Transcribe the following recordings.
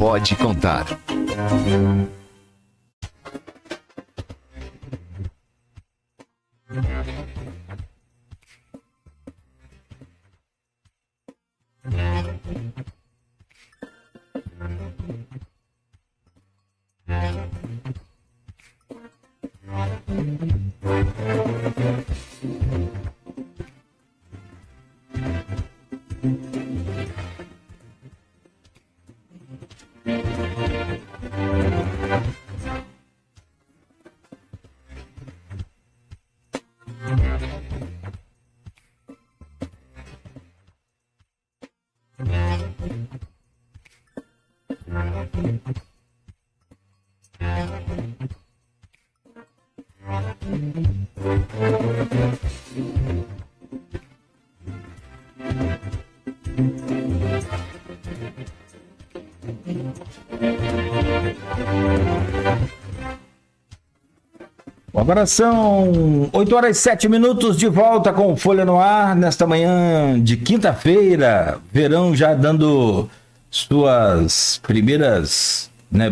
pode contar. Agora são 8 horas e 7 minutos, de volta com o Folha no Ar, nesta manhã de quinta-feira. Verão já dando suas primeiras,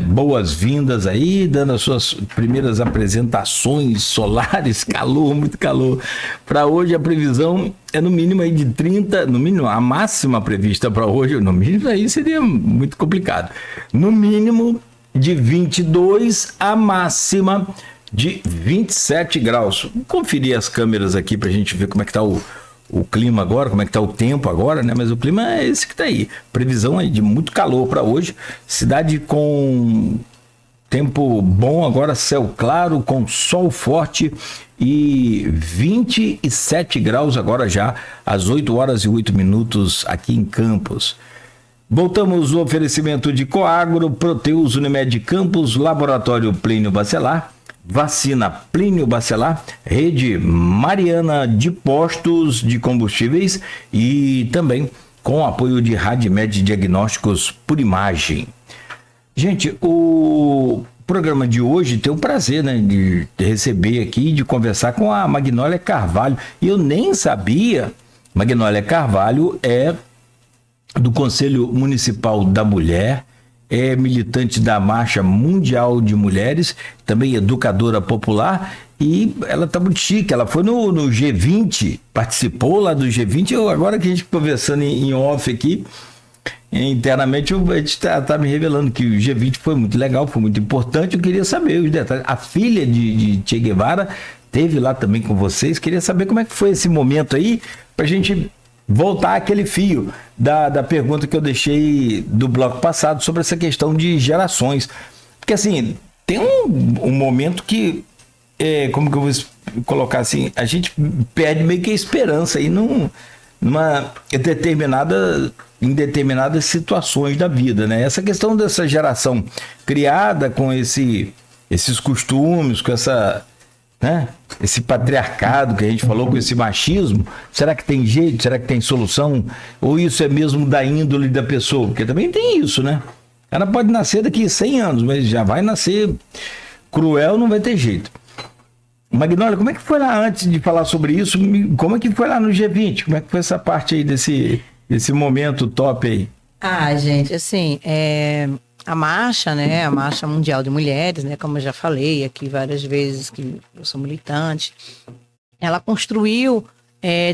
boas-vindas aí, dando as suas primeiras apresentações solares, calor, muito calor. Para hoje a previsão é no mínimo aí de 30, no mínimo a máxima prevista para hoje, no mínimo aí seria muito complicado. No mínimo de 22, a máxima de 27 graus. Vou conferir as câmeras aqui para a gente ver como é que está o clima agora, como é que está o tempo agora, né? Mas o clima é esse que está aí. Previsão aí de muito calor para hoje. Cidade com tempo bom agora, céu claro, com sol forte e 27 graus agora já, às 8 horas e 8 minutos aqui em Campos. Voltamos no oferecimento de Coagro, Proteus, Unimed Campos, Laboratório Plínio Bacelar, Vacina Plínio Bacelar, Rede Mariana de Postos de Combustíveis e também com o apoio de Radimed Diagnósticos por Imagem. Gente, o programa de hoje tem o prazer, de receber aqui, de conversar com a Magnólia Carvalho. E eu nem sabia, Magnólia Carvalho é do Conselho Municipal da Mulher, é militante da Marcha Mundial de Mulheres, também educadora popular, e ela tá muito chique, ela foi no G20, participou lá do G20, agora que a gente conversando em off aqui, internamente a gente tá me revelando que o G20 foi muito legal, foi muito importante, eu queria saber os detalhes. A filha de Che Guevara esteve lá também com vocês, queria saber como é que foi esse momento aí, pra gente voltar àquele fio da pergunta que eu deixei do bloco passado sobre essa questão de gerações. Porque assim, tem um momento que, como que eu vou colocar assim, a gente perde meio que a esperança aí em determinadas situações da vida, né? Essa questão dessa geração criada com esses costumes, com esse patriarcado que a gente falou, com esse machismo, será que tem jeito? Será que tem solução? Ou isso é mesmo da índole da pessoa? Porque também tem isso, né? Ela pode nascer daqui 100 anos, mas já vai nascer cruel, não vai ter jeito. Magnólia, como é que foi lá, antes de falar sobre isso, como é que foi lá no G20? Como é que foi essa parte aí desse momento top aí? Gente, assim, a marcha, né, a Marcha Mundial de Mulheres, né, como eu já falei aqui várias vezes que eu sou militante, ela construiu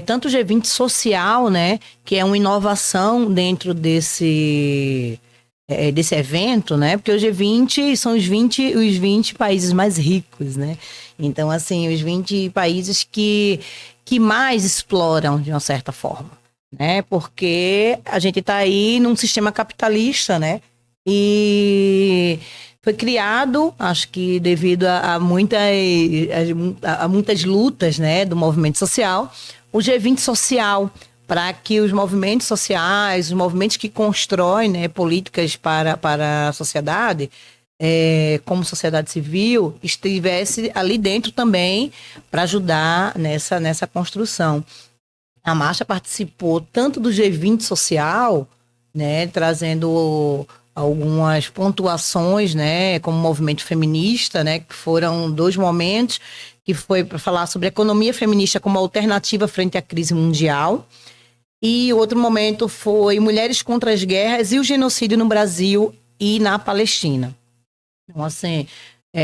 tanto o G20 social, né, que é uma inovação dentro desse evento, né, porque o G20 são os 20 países mais ricos, né, então, assim, os 20 países que mais exploram de uma certa forma, né, porque a gente está aí num sistema capitalista, né, e foi criado, acho que devido a muitas lutas, né, do movimento social, o G20 social, para que os movimentos sociais, os movimentos que constroem, né, políticas para a sociedade, como sociedade civil, estivesse ali dentro também para ajudar nessa construção. A marcha participou tanto do G20 social, né, trazendo algumas pontuações, né, como movimento feminista, né, que foram 2 momentos, que foi para falar sobre a economia feminista como alternativa frente à crise mundial, e outro momento foi Mulheres contra as Guerras e o Genocídio no Brasil e na Palestina. Então, assim,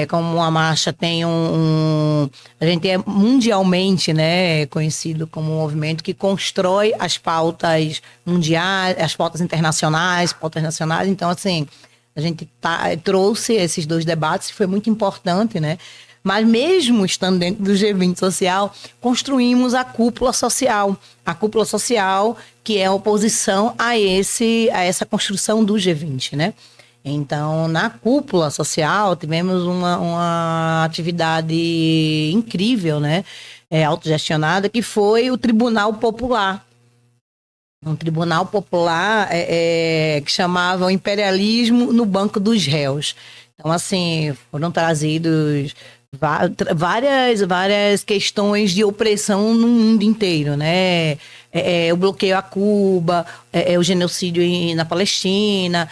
como a marcha tem a gente é mundialmente, né, conhecido como um movimento que constrói as pautas mundiais, as pautas internacionais, pautas nacionais. Então, assim, a gente trouxe esses dois debates, foi muito importante, né? Mas mesmo estando dentro do G20 social, construímos a cúpula social. A cúpula social que é a oposição a essa construção do G20, né? Então, na cúpula social, tivemos uma atividade incrível, né? Autogestionada, que foi o Tribunal Popular. Um tribunal popular que chamava o imperialismo no banco dos réus. Então, assim, foram trazidos várias questões de opressão no mundo inteiro, né? O bloqueio a Cuba, o genocídio na Palestina,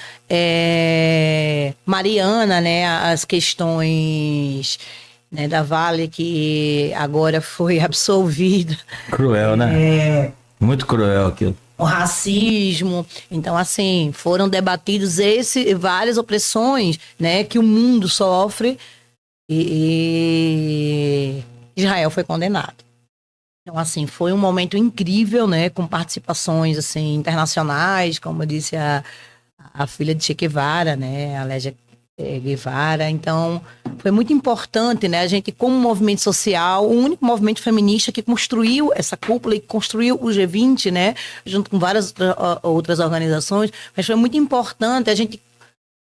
Mariana, né? As questões, né, da Vale, que agora foi absolvida. Cruel, né? Muito cruel aquilo. O racismo. Então, assim, foram debatidos várias opressões, né, que o mundo sofre, e Israel foi condenado. Então, assim, foi um momento incrível, né, com participações, assim, internacionais, como eu disse, a filha de Che Guevara, né, a Légia Guevara. Então, foi muito importante, né, a gente, como movimento social, o único movimento feminista que construiu essa cúpula e construiu o G20, né, junto com várias outras organizações, mas foi muito importante a gente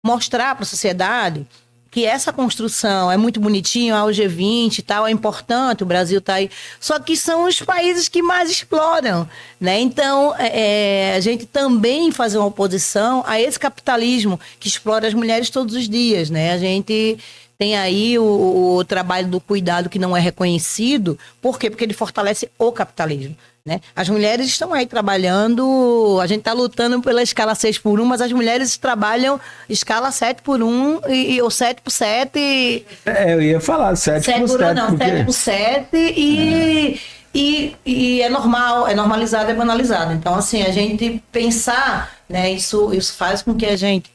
mostrar para a sociedade que essa construção é muito bonitinho, o G20 e tal, é importante, o Brasil está aí, só que são os países que mais exploram, né? Então, a gente também fazer uma oposição a esse capitalismo que explora as mulheres todos os dias, né? A gente tem aí o trabalho do cuidado que não é reconhecido, por quê? Porque ele fortalece o capitalismo, né? As mulheres estão aí trabalhando, a gente está lutando pela escala 6x1, mas as mulheres trabalham escala 7x1 ou 7x7. Eu ia falar 7x7. Não, porque... 7x7 e é normal, é normalizado, é banalizado. Então, assim, a gente pensar, né, isso faz com que a gente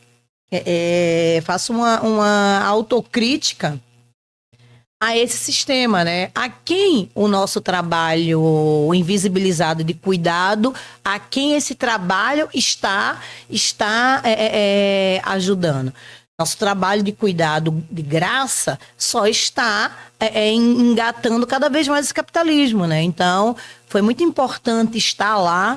faça uma autocrítica a esse sistema, né? A quem o nosso trabalho invisibilizado de cuidado, a quem esse trabalho está ajudando. Nosso trabalho de cuidado de graça só está engatando cada vez mais esse capitalismo, né? Então, foi muito importante estar lá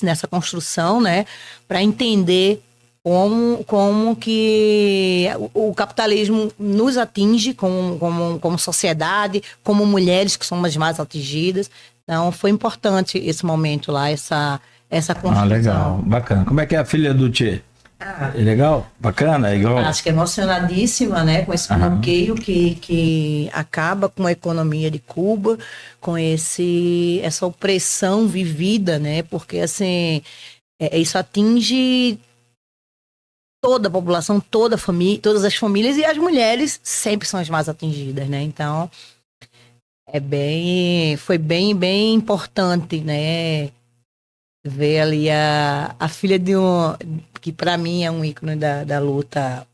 nessa construção, né? Para entender como que o capitalismo nos atinge como sociedade, como mulheres que somos as mais atingidas. Então, foi importante esse momento lá, essa construção. Legal, bacana. Como é que é a filha do Che? É legal? Bacana? É igual? Acho que é emocionadíssima, né, com esse bloqueio que acaba com a economia de Cuba, com essa opressão vivida, né, porque, assim, isso atinge toda a população, toda a família, todas as famílias, e as mulheres sempre são as mais atingidas, né? Então, foi bem importante, né? Ver ali a filha que para mim é um ícone da luta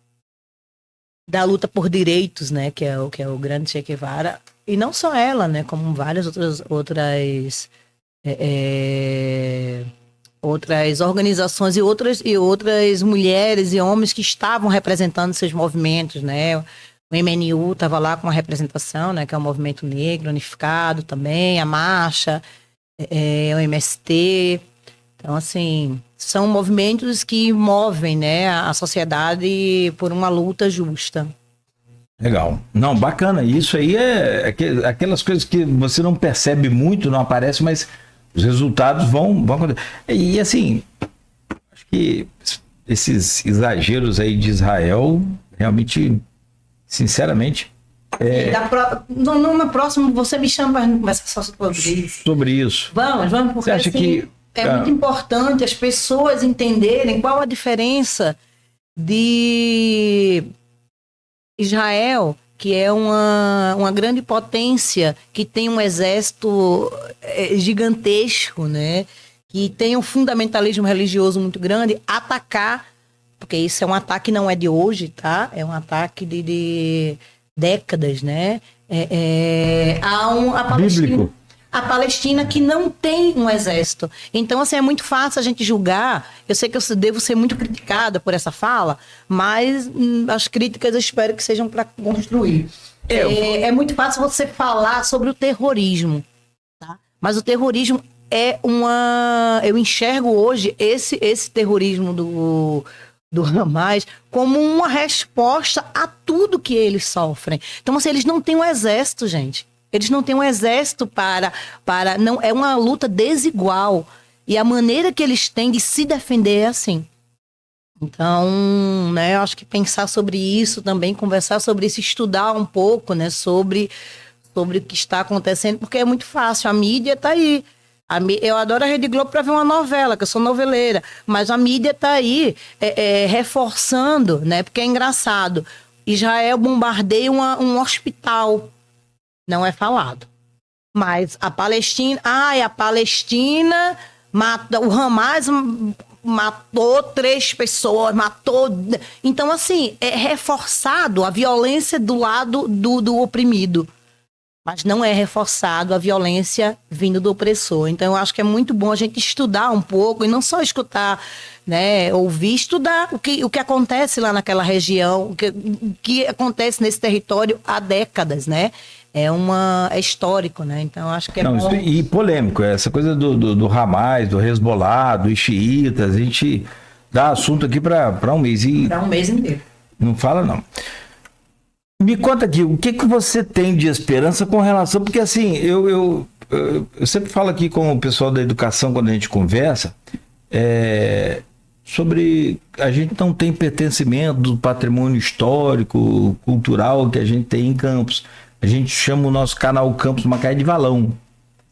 por direitos, né? Que é o grande Che Guevara. E não só ela, né? Como várias outras organizações e outras mulheres e homens que estavam representando esses movimentos, né? O MNU estava lá com uma representação, né? Que é o Movimento Negro Unificado também, a Marcha, o MST. Então, assim, são movimentos que movem, né, a sociedade por uma luta justa. Legal. Não, bacana. Isso aí é aquelas coisas que você não percebe muito, não aparece, mas os resultados vão acontecer. E assim, acho que esses exageros aí de Israel, realmente, sinceramente... No próximo, você me chama para conversar só sobre isso. Sobre isso. Vamos, porque você acha assim, que... é muito importante as pessoas entenderem qual a diferença de Israel, que é uma grande potência, que tem um exército gigantesco, né? Que tem um fundamentalismo religioso muito grande, atacar porque isso é um ataque não é de hoje, tá? É um ataque de décadas, né? A Palestina, Bíblico. a Palestina que não tem um exército. Então, assim, é muito fácil a gente julgar. Eu sei que eu devo ser muito criticada por essa fala, mas as críticas eu espero que sejam para construir. É muito fácil você falar sobre o terrorismo, tá? Mas o terrorismo é eu enxergo hoje esse terrorismo do Hamas como uma resposta a tudo que eles sofrem. Então, assim, eles não têm um exército, gente. Eles não têm um exército não, é uma luta desigual. E a maneira que eles têm de se defender é assim. Então, né, eu acho que pensar sobre isso também, conversar sobre isso, estudar um pouco, né, sobre o que está acontecendo, porque é muito fácil. A mídia está aí. Eu adoro a Rede Globo para ver uma novela, que eu sou noveleira, mas a mídia está aí reforçando, né? Porque é engraçado. Israel bombardeia um hospital, não é falado. Mas a Palestina, a Palestina o Hamas matou 3 pessoas, matou. Então, assim, é reforçado a violência do lado do oprimido. Mas não é reforçado a violência vindo do opressor. Então, eu acho que é muito bom a gente estudar um pouco, e não só escutar, né, ouvir, estudar o que acontece lá naquela região, o que acontece nesse território há décadas, né? É histórico, né? Então, eu acho que é bom. E polêmico, essa coisa do Hamas, do Hezbollah, dos xiitas, a gente dá assunto aqui para um mês. Para um mês inteiro. Não fala, não. Me conta aqui, o que você tem de esperança com relação... Porque, assim, eu sempre falo aqui com o pessoal da educação, quando a gente conversa, sobre... A gente não tem pertencimento do patrimônio histórico, cultural que a gente tem em Campos. A gente chama o nosso canal Campos Macaé de valão.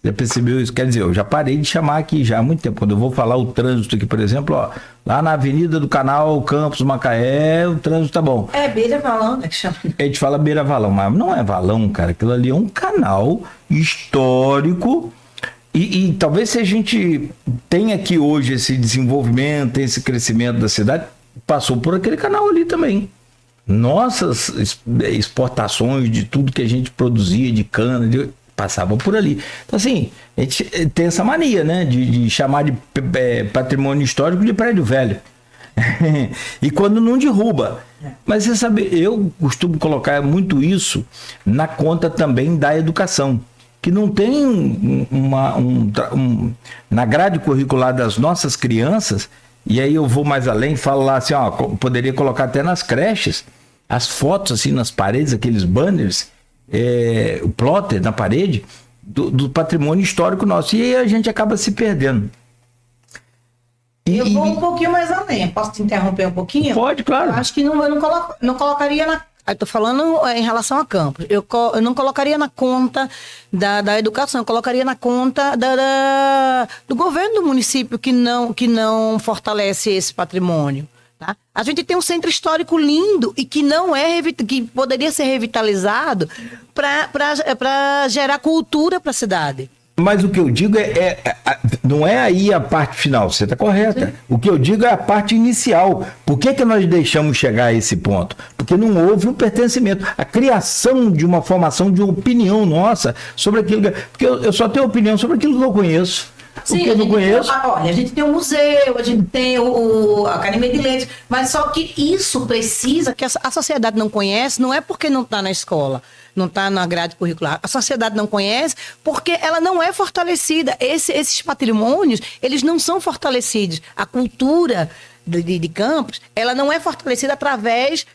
Já percebeu isso? Quer dizer, eu já parei de chamar aqui já há muito tempo. Quando eu vou falar o trânsito aqui, por exemplo, ó, lá na Avenida do Canal Campos Macaé, o trânsito tá bom. É beira-valão, né, que chama? A gente fala beira-valão, mas não é valão, cara. Aquilo ali é um canal histórico e talvez se a gente tenha aqui hoje esse desenvolvimento, esse crescimento da cidade, passou por aquele canal ali também. Nossas exportações de tudo que a gente produzia, de cana, passavam por ali. Então, assim, a gente tem essa mania, né, de chamar de patrimônio histórico de prédio velho. E quando não derruba. Mas você sabe, eu costumo colocar muito isso na conta também da educação, que não tem na grade curricular das nossas crianças, e aí eu vou mais além, falo lá assim, ó, poderia colocar até nas creches, as fotos assim nas paredes, aqueles banners, o plotter na parede do patrimônio histórico nosso, e aí a gente acaba se perdendo. Eu vou um pouquinho mais além. Posso te interromper um pouquinho? Pode, claro. Eu acho que eu não colocaria na... Eu estou falando em relação a Campos. Eu não colocaria na conta da educação, eu colocaria na conta do governo do município que não fortalece esse patrimônio. Tá? A gente tem um centro histórico lindo e que que poderia ser revitalizado para gerar cultura para a cidade. Mas o que eu digo não é aí a parte final, você está correta. Sim. O que eu digo é a parte inicial. Por que nós deixamos chegar a esse ponto? Porque não houve um pertencimento. A criação de uma formação de opinião nossa sobre aquilo. Porque eu só tenho opinião sobre aquilo que eu conheço. Sim, o que eu não conheço. Olha, a gente tem o museu, a gente tem a Academia de Letras, mas só que isso precisa, que a sociedade não conhece, não é porque não está na escola, não está na grade curricular. A sociedade não conhece porque ela não é fortalecida. Esses patrimônios, eles não são fortalecidos. A cultura de Campos, ela não é fortalecida através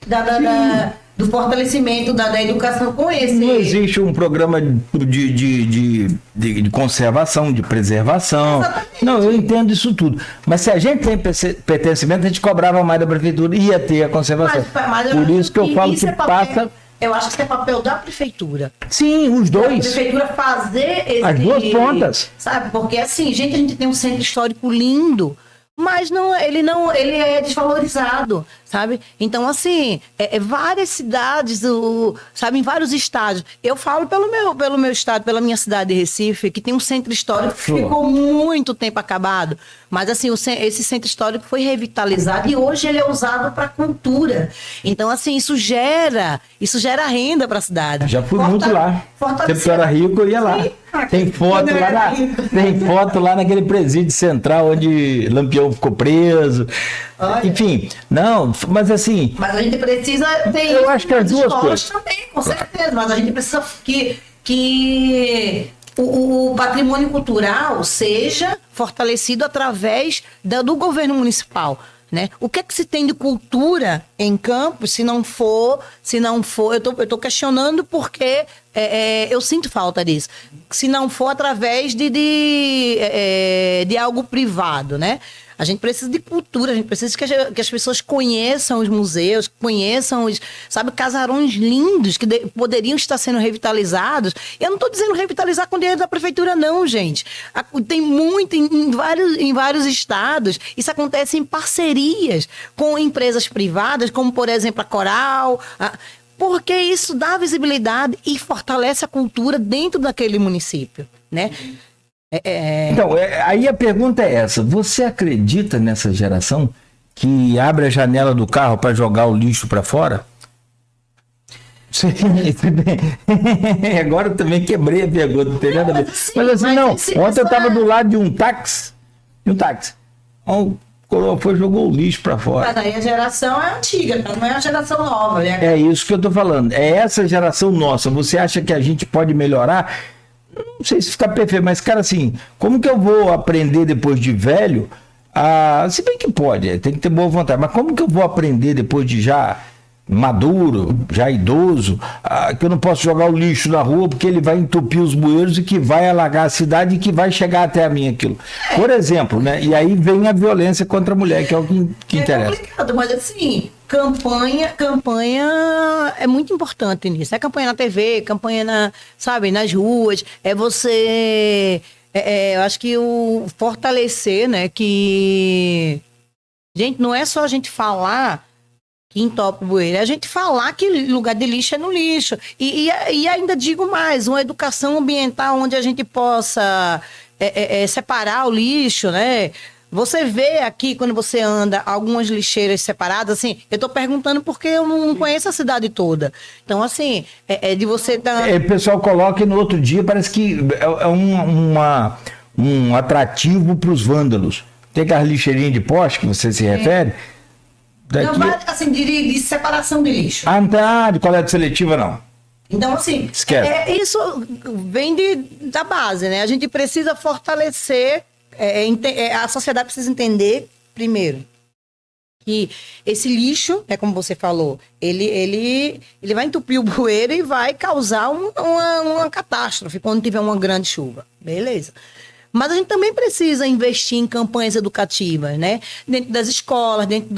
do fortalecimento da educação com esse. Não existe um programa de conservação, de preservação. Exatamente. Não, eu entendo isso tudo. Mas se a gente tem pertencimento, a gente cobrava mais da prefeitura e ia ter a conservação. Mas por isso que eu falo que passa... Eu acho que isso é papel da prefeitura. Sim, os dois. A prefeitura fazer as duas pontas. Sabe? Porque assim, a gente tem um centro histórico lindo, mas ele é desvalorizado. sabe? Então, assim, várias cidades, sabe, em vários estádios. Eu falo pelo meu estado, pela minha cidade de Recife, que tem um centro histórico que ficou muito tempo acabado. Mas, assim, esse centro histórico foi revitalizado e hoje ele é usado para cultura. Então, assim, isso gera renda para a cidade. Já fui muito lá. Sempre que eu era rico, eu ia lá. Sim. Tem foto lá naquele presídio central onde Lampião ficou preso. Olha. Enfim, não, mas assim... Mas a gente precisa ter... Eu acho que as duas coisas também, com certeza. Mas a gente precisa que o patrimônio cultural seja fortalecido através do governo municipal. Né? O que é que se tem de cultura em Campos se não for eu tô questionando porque eu sinto falta disso, se não for através de algo privado, né? A gente precisa de cultura, a gente precisa que as pessoas conheçam os museus, conheçam sabe, casarões lindos que poderiam estar sendo revitalizados. Eu não estou dizendo revitalizar com dinheiro da prefeitura, não, gente. Tem muito em vários estados. Isso acontece em parcerias com empresas privadas, como, por exemplo, a Coral, porque isso dá visibilidade e fortalece a cultura dentro daquele município, né? Então, aí a pergunta é essa. Você acredita nessa geração que abre a janela do carro para jogar o lixo para fora? Agora eu também quebrei a pergunta, não tem nada a ver. Mas assim, não. Ontem eu estava do lado de um táxi. O coroa foi e jogou o lixo para fora. Mas aí a geração é antiga, não é a geração nova. Né? É isso que eu estou falando. É essa geração nossa. Você acha que a gente pode melhorar? Não sei se fica perfeito, mas, cara, assim, como que eu vou aprender depois de velho? Se bem que pode, tem que ter boa vontade, mas como que eu vou aprender depois de já maduro, já idoso, que eu não posso jogar o lixo na rua porque ele vai entupir os bueiros e que vai alagar a cidade e que vai chegar até a mim aquilo? Por exemplo, né? E aí vem a violência contra a mulher, que é o que interessa. É complicado, mas assim, campanha é muito importante nisso. É campanha na TV, campanha nas ruas, é você... eu acho que o fortalecer, né, que... Gente, não é só a gente falar que entope o bueiro, é a gente falar que lugar de lixo é no lixo. E ainda digo mais, uma educação ambiental onde a gente possa separar o lixo, né? Você vê aqui, quando você anda, algumas lixeiras separadas, assim, eu tô perguntando porque eu não conheço a cidade toda. Então, assim, de você dar... O pessoal coloca e no outro dia parece que é um atrativo para os vândalos. Tem aquelas lixeirinhas de poste que você se refere? Não, mas, assim, de separação de lixo. Não, de coleta seletiva, não. Então, assim, isso vem da base, né? A gente precisa fortalecer, a sociedade precisa entender, primeiro, que esse lixo, como você falou, ele vai entupir o bueiro e vai causar uma catástrofe quando tiver uma grande chuva. Beleza. Mas a gente também precisa investir em campanhas educativas, né? Dentro das escolas, dentro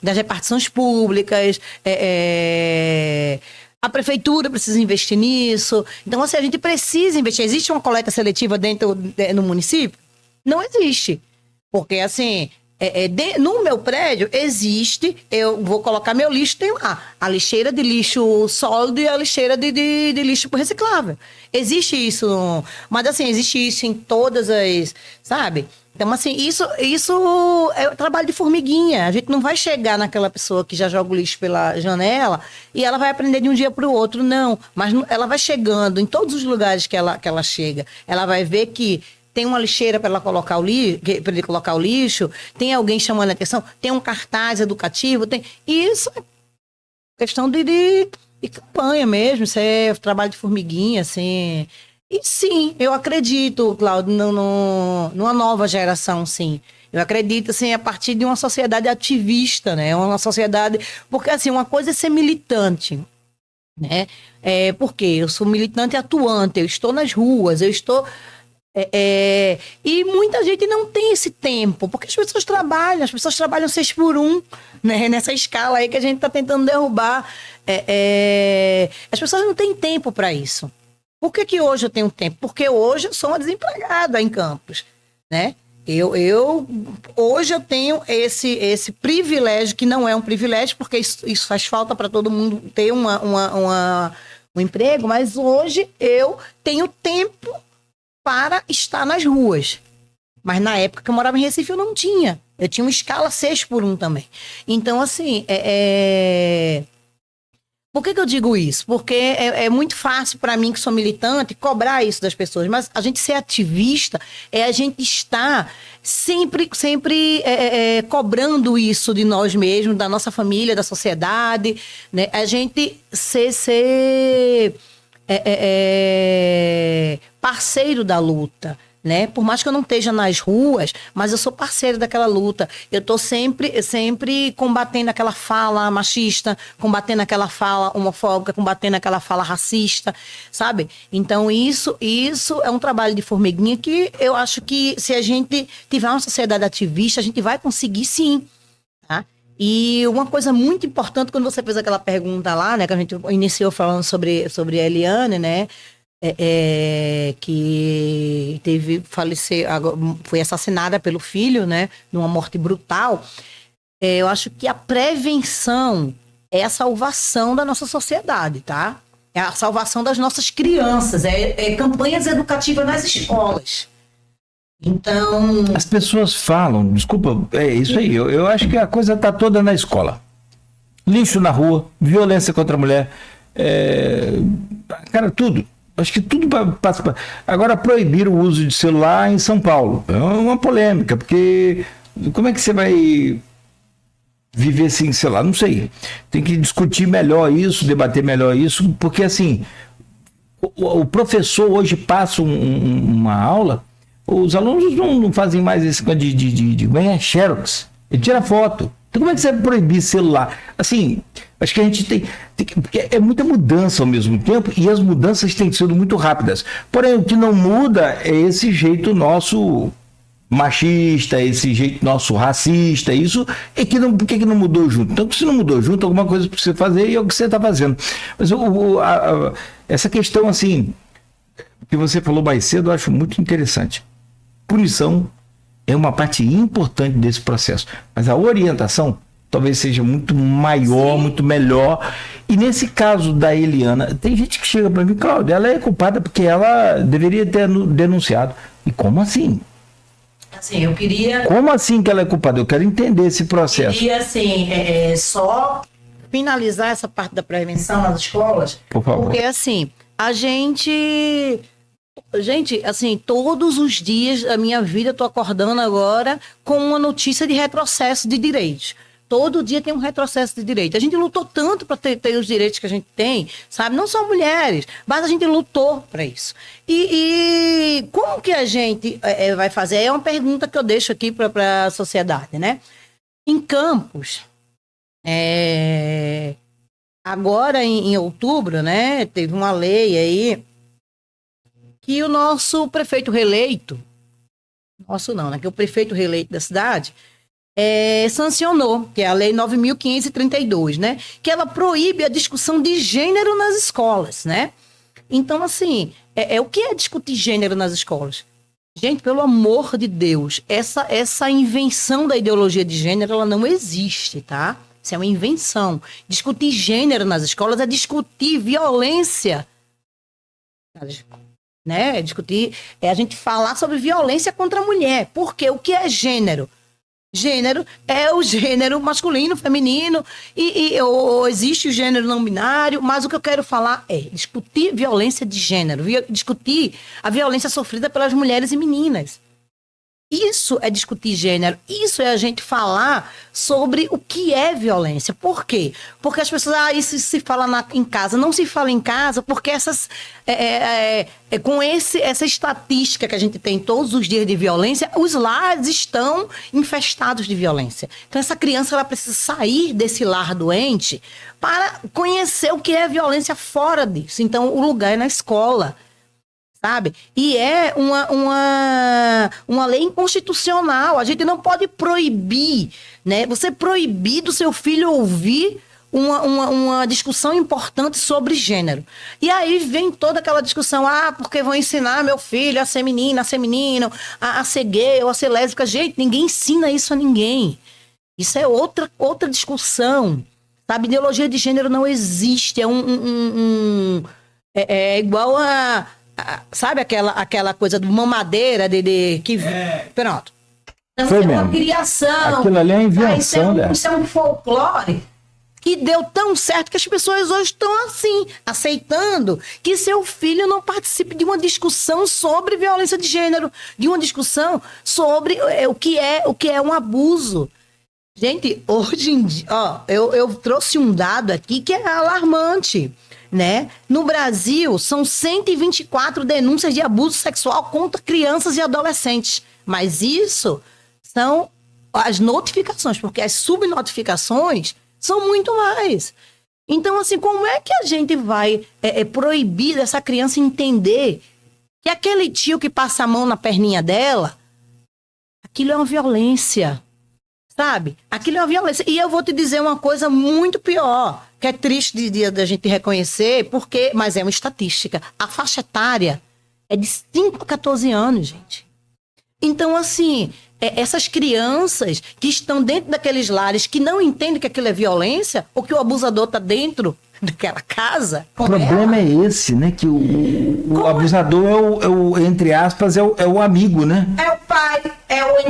das repartições públicas. A prefeitura precisa investir nisso. Então, assim, a gente precisa investir. Existe uma coleta seletiva no município? Não existe. Porque, assim... no meu prédio existe, eu vou colocar meu lixo, tem lá a lixeira de lixo sólido e a lixeira de lixo reciclável. Existe isso, mas assim, existe isso em todas as, sabe? Então, assim, isso é o trabalho de formiguinha. A gente não vai chegar naquela pessoa que já joga o lixo pela janela e ela vai aprender de um dia para o outro, não. Mas ela vai chegando em todos os lugares que ela chega. Ela vai ver que tem uma lixeira para ele colocar o lixo, tem alguém chamando a atenção, tem um cartaz educativo, isso é questão de campanha mesmo, isso é trabalho de formiguinha, assim. E sim, eu acredito, Cláudio, numa nova geração, sim. Eu acredito, assim, a partir de uma sociedade ativista, né? Uma sociedade... Porque, assim, uma coisa é ser militante, né? Porque eu sou militante atuante, eu estou nas ruas, eu estou... e muita gente não tem esse tempo, porque as pessoas trabalham 6x1, né? Nessa escala aí que a gente está tentando derrubar. As pessoas não têm tempo para isso. Por que hoje eu tenho tempo? Porque hoje eu sou uma desempregada em Campos, né? Hoje eu tenho esse privilégio, que não é um privilégio, porque isso faz falta para todo mundo ter um emprego, mas hoje eu tenho tempo para estar nas ruas. Mas na época que eu morava em Recife, eu não tinha. Eu tinha uma escala 6x1 também. Então, assim, Por que eu digo isso? Porque é muito fácil para mim, que sou militante, cobrar isso das pessoas. Mas a gente ser ativista é a gente estar sempre cobrando isso de nós mesmos, da nossa família, da sociedade, né? A gente ser parceiro da luta, né? Por mais que eu não esteja nas ruas, mas eu sou parceiro daquela luta. Eu estou sempre combatendo aquela fala machista, combatendo aquela fala homofóbica, combatendo aquela fala racista, sabe? Então, isso é um trabalho de formiguinha que eu acho que, se a gente tiver uma sociedade ativista, a gente vai conseguir, sim, tá? E uma coisa muito importante, quando você fez aquela pergunta lá, né, que a gente iniciou falando sobre a Eliane, né, que foi assassinada pelo filho, né, numa morte brutal. Eu acho que a prevenção é a salvação da nossa sociedade, tá? É a salvação das nossas crianças, campanhas educativas nas escolas. Então... As pessoas falam, desculpa, é isso aí, eu acho que a coisa tá toda na escola. Lixo na rua, violência contra a mulher, cara, tudo. Acho que tudo passa. Agora, proibir o uso de celular em São Paulo. É uma polêmica, porque como é que você vai viver assim, sei lá, não sei. Tem que discutir melhor isso, debater melhor isso, porque assim, o professor hoje passa uma aula, os alunos não fazem mais esse de xerox. Ele tira foto. Então, como é que você vai proibir celular? Assim, acho que a gente tem porque é muita mudança ao mesmo tempo, e as mudanças têm sido muito rápidas. Porém, o que não muda é esse jeito nosso machista, esse jeito nosso racista, isso, por que não mudou junto? Então, se não mudou junto, alguma coisa precisa fazer, e é o que você está fazendo. Mas essa questão, assim, que você falou mais cedo, eu acho muito interessante. Punição é uma parte importante desse processo, mas a orientação talvez seja muito maior, muito melhor. E nesse caso da Eliana, tem gente que chega para mim, Cláudia, ela é culpada porque ela deveria ter denunciado. E como assim? Assim, eu queria... Como assim que ela é culpada? Eu quero entender esse processo. Eu queria, assim, só finalizar essa parte da prevenção nas escolas. Por favor. Porque, assim, Gente, assim, todos os dias da minha vida eu tô acordando agora com uma notícia de retrocesso de direitos. Todo dia tem um retrocesso de direito. A gente lutou tanto para ter os direitos que a gente tem, sabe? Não só mulheres, mas a gente lutou para isso. E como que a gente vai fazer? É uma pergunta que eu deixo aqui para a sociedade, né? Em Campos, agora em outubro, né? Teve uma lei aí que o nosso prefeito reeleito, que o prefeito reeleito da cidade, sancionou, que é a Lei 9.532, né? Que ela proíbe a discussão de gênero nas escolas, né? Então, assim, o que é discutir gênero nas escolas? Gente, pelo amor de Deus, essa invenção da ideologia de gênero, ela não existe, tá? Isso é uma invenção. Discutir gênero nas escolas é discutir violência, né? É a gente falar sobre violência contra a mulher. Porque o que é gênero? Gênero é o gênero masculino, feminino, ou existe o gênero não binário, mas o que eu quero falar é discutir violência de gênero, discutir a violência sofrida pelas mulheres e meninas. Isso é discutir gênero, isso é a gente falar sobre o que é violência. Por quê? Porque as pessoas, isso se fala em casa. Não se fala em casa porque com essa estatística que a gente tem todos os dias de violência, os lares estão infestados de violência. Então essa criança ela precisa sair desse lar doente para conhecer o que é violência fora disso. Então o lugar é na escola. Sabe? E é uma lei inconstitucional. A gente não pode proibir, né? Você proibir do seu filho ouvir uma discussão importante sobre gênero. E aí vem toda aquela discussão, porque vão ensinar meu filho a ser menina, a ser menino, a ser gay ou a ser lésbica. Gente, ninguém ensina isso a ninguém. Isso é outra discussão. Sabe, ideologia de gênero não existe. É igual sabe aquela coisa do mamadeira que pronto. Então, foi mesmo. Uma criação. Aquilo ali é invenção, isso é um folclore que deu tão certo que as pessoas hoje estão assim, aceitando que seu filho não participe de uma discussão sobre violência de gênero, de uma discussão sobre o que é um abuso. Gente, hoje em dia, eu trouxe um dado aqui que é alarmante, né? No Brasil, são 124 denúncias de abuso sexual contra crianças e adolescentes. Mas isso são as notificações, porque as subnotificações são muito mais. Então, assim, como é que a gente vai proibir essa criança entender que aquele tio que passa a mão na perninha dela, aquilo é uma violência, sabe? Aquilo é uma violência. E eu vou te dizer uma coisa muito pior, que é triste da gente reconhecer, mas é uma estatística. A faixa etária é de 5 a 14 anos, gente. Então, assim, essas crianças que estão dentro daqueles lares que não entendem que aquilo é violência, ou que o abusador está dentro daquela casa. O problema é esse, né? Que o abusador entre aspas, é o amigo, né? É o pai,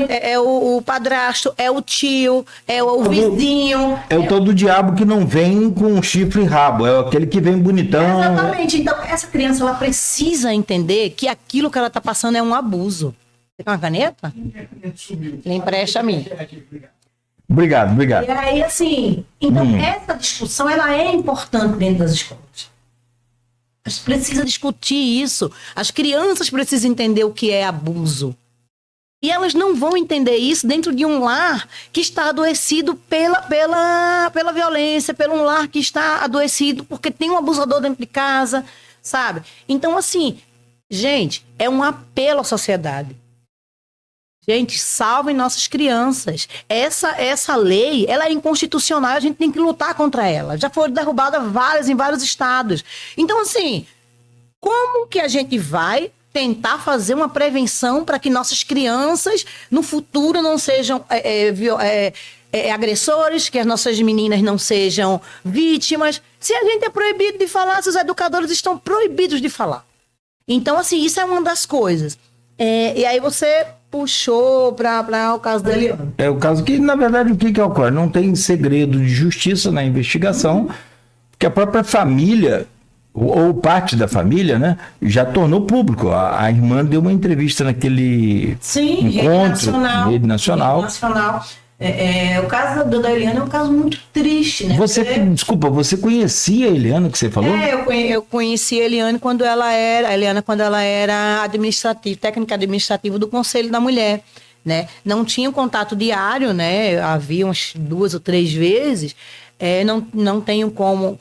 é o padrasto, é o tio, é o vizinho. É o todo diabo que não vem com chifre e rabo, é aquele que vem bonitão. Exatamente. Então, essa criança, ela precisa entender que aquilo que ela está passando é um abuso. Você tem uma caneta? Ele empresta a mim. Obrigado. E aí, assim, então essa discussão, ela é importante dentro das escolas. A gente precisa discutir isso. As crianças precisam entender o que é abuso. E elas não vão entender isso dentro de um lar que está adoecido pela violência, pelo um lar que está adoecido porque tem um abusador dentro de casa, sabe? Então, assim, gente, é um apelo à sociedade. Gente, salvem nossas crianças. Essa lei, ela é inconstitucional, a gente tem que lutar contra ela. Já foram derrubadas em vários estados. Então, assim, como que a gente vai tentar fazer uma prevenção para que nossas crianças, no futuro, não sejam agressores, que as nossas meninas não sejam vítimas? Se a gente é proibido de falar, se os educadores estão proibidos de falar. Então, assim, isso é uma das coisas. E aí você puxou para o caso da Eliana. É o caso que, na verdade, o que ocorre? Não tem segredo de justiça na investigação, porque a própria família, ou parte da família, né, já tornou público. A irmã deu uma entrevista naquele encontro, Rede Nacional. O caso da Eliana é um caso muito triste, né? Desculpa, você conhecia a Eliana que você falou? Eu conheci a Eliana quando ela era técnica administrativa do Conselho da Mulher, né? Não tinha um contato diário, né? Havia umas 2 ou 3 vezes. Não tenho como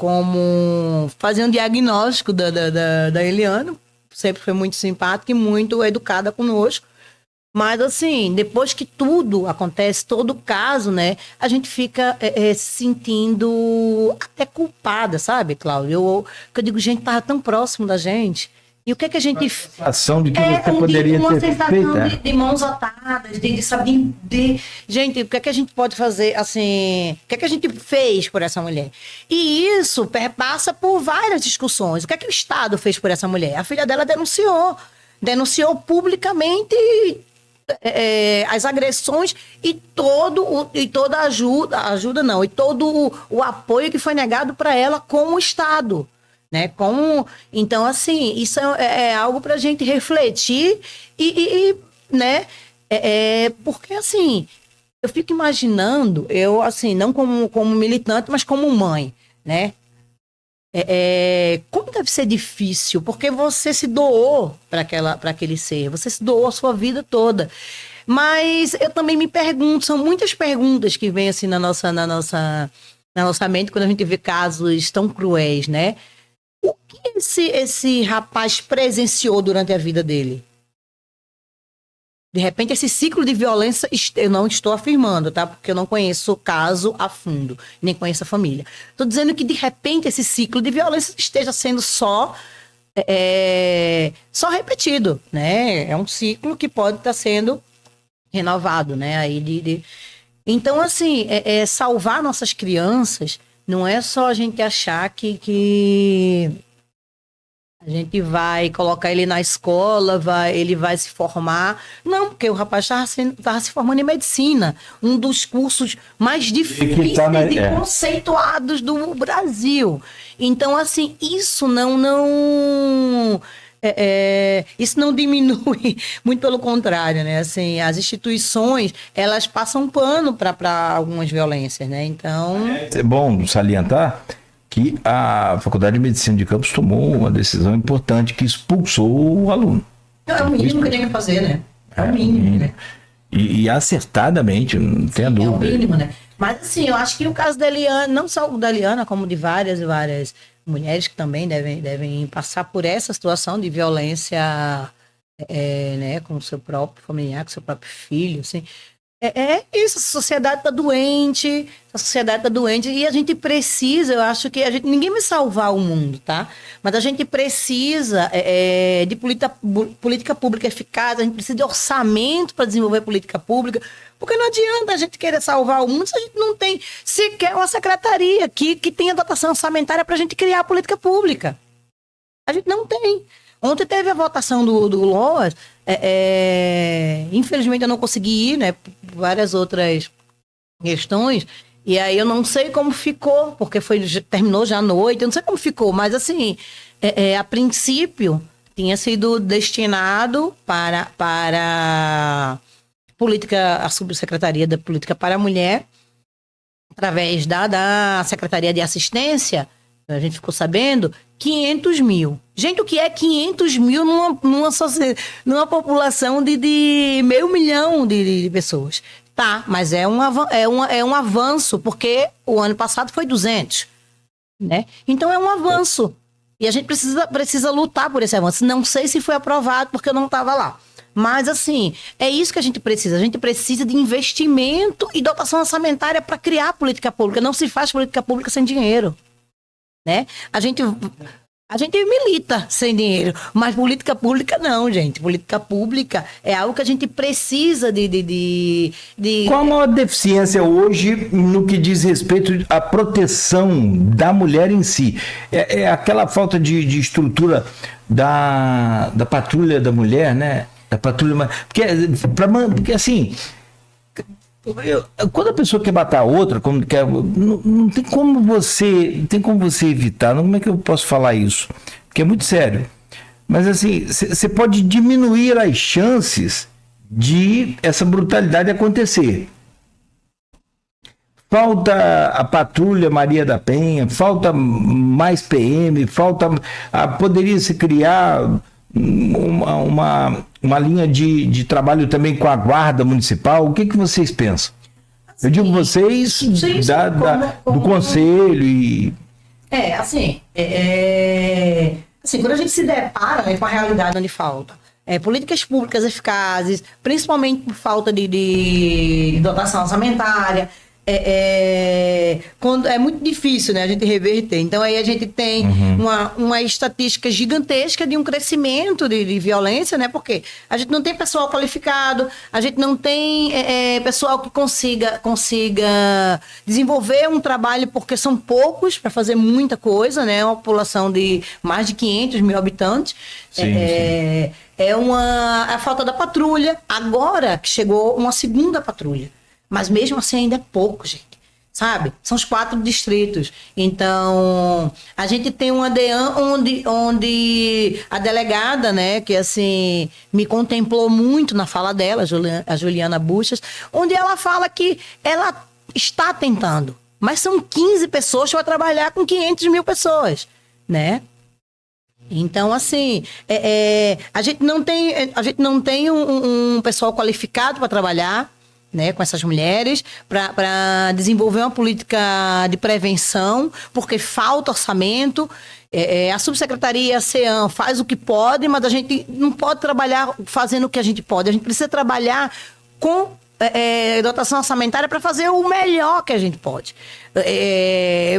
fazer um diagnóstico da Eliana. Sempre foi muito simpática e muito educada conosco. Mas, assim, depois que tudo acontece, todo o caso, né, a gente fica se sentindo até culpada, sabe, Cláudio? Eu digo, gente, tava tão próximo da gente. E o que é que a gente... A sensação de que você poderia ter feito. Uma sensação de mãos atadas, de saber... Gente, o que é que a gente pode fazer, assim... O que é que a gente fez por essa mulher? E isso passa por várias discussões. O que é que o Estado fez por essa mulher? A filha dela denunciou publicamente as agressões e toda e todo o apoio que foi negado para ela com o Estado, né? Então, assim, isso é algo para a gente refletir né? Porque, assim, eu fico imaginando, eu, assim, não como militante, mas como mãe, né? Como deve ser difícil, porque você se doou para aquele ser, você se doou a sua vida toda. Mas eu também me pergunto, são muitas perguntas que vêm assim na nossa mente quando a gente vê casos tão cruéis, né? O que esse rapaz presenciou durante a vida dele? De repente, esse ciclo de violência, eu não estou afirmando, tá? Porque eu não conheço o caso a fundo, nem conheço a família. Estou dizendo que, de repente, esse ciclo de violência esteja sendo só repetido, né? É um ciclo que pode estar sendo renovado, né? Aí Então, assim, salvar nossas crianças não é só a gente achar que a gente vai colocar ele na escola, ele vai se formar. Não, porque o rapaz estava se formando em medicina, um dos cursos mais difíceis e conceituados do Brasil. Então, assim, isso isso não diminui, muito pelo contrário, né? Assim, as instituições, elas passam pano para algumas violências, né? Então... É bom salientar que a Faculdade de Medicina de Campos tomou uma decisão importante que expulsou o aluno. É o mínimo que tem que fazer, né? É o mínimo, né? E acertadamente, não tenha dúvida. É o mínimo, né? Mas, assim, eu acho que o caso da Eliana, não só o da Eliana, como de várias e várias mulheres que também devem passar por essa situação de violência, né, com o seu próprio familiar, com o seu próprio filho, assim. Isso, a sociedade está doente, e a gente precisa, eu acho que ninguém vai salvar o mundo, tá? Mas a gente precisa de política pública eficaz, a gente precisa de orçamento para desenvolver política pública, porque não adianta a gente querer salvar o mundo se a gente não tem sequer uma secretaria que tenha dotação orçamentária para a gente criar a política pública. A gente não tem. Ontem teve a votação do LOAS, infelizmente eu não consegui ir, né, por várias outras questões, e aí eu não sei como ficou, porque terminou já à noite, eu não sei como ficou, mas assim, a princípio tinha sido destinado para a Subsecretaria da Política para a Mulher, através da Secretaria de Assistência, a gente ficou sabendo, 500 mil. Gente, o que é 500 mil numa população de 500 mil de pessoas? Tá, mas é um avanço, porque o ano passado foi 200, né? Então é um avanço. E a gente precisa lutar por esse avanço. Não sei se foi aprovado, porque eu não estava lá. Mas, assim, é isso que a gente precisa. A gente precisa de investimento e dotação orçamentária para criar política pública. Não se faz política pública sem dinheiro. Né? A gente milita sem dinheiro, mas política pública não, gente. Política pública é algo que a gente precisa de... Qual a maior deficiência hoje no que diz respeito à proteção da mulher em si? É aquela falta de estrutura da patrulha da mulher, né? Da patrulha... Porque assim... Quando a pessoa quer matar a outra, não tem como você evitar. Como é que eu posso falar isso? Porque é muito sério. Mas assim, você pode diminuir as chances de essa brutalidade acontecer. Falta a patrulha Maria da Penha, falta mais PM, poderia se criar uma linha de trabalho também com a guarda municipal. O que vocês pensam? Eu digo vocês do conselho e... quando a gente se depara, né, com a realidade onde falta políticas públicas eficazes, principalmente por falta de dotação orçamentária, quando é muito difícil, né, a gente reverter. Então aí a gente tem uma estatística gigantesca de um crescimento de violência, né, porque a gente não tem pessoal qualificado, a gente não tem pessoal que consiga desenvolver um trabalho, porque são poucos para fazer muita coisa, né, uma população de mais de 500 mil habitantes. Sim. A falta da patrulha, agora que chegou uma segunda patrulha. Mas mesmo assim ainda é pouco, gente. Sabe? São os 4 distritos. Então, a gente tem uma DEAN onde a delegada, né, que assim, me contemplou muito na fala dela, a Juliana Buchas, onde ela fala que ela está tentando. Mas são 15 pessoas para trabalhar com 500 mil pessoas, né? Então, assim, a gente não tem um pessoal qualificado para trabalhar. né, com essas mulheres, para desenvolver uma política de prevenção, porque falta orçamento. A subsecretaria, a CEAM, faz o que pode, mas a gente não pode trabalhar fazendo o que a gente pode. A gente precisa trabalhar com dotação orçamentária para fazer o melhor que a gente pode.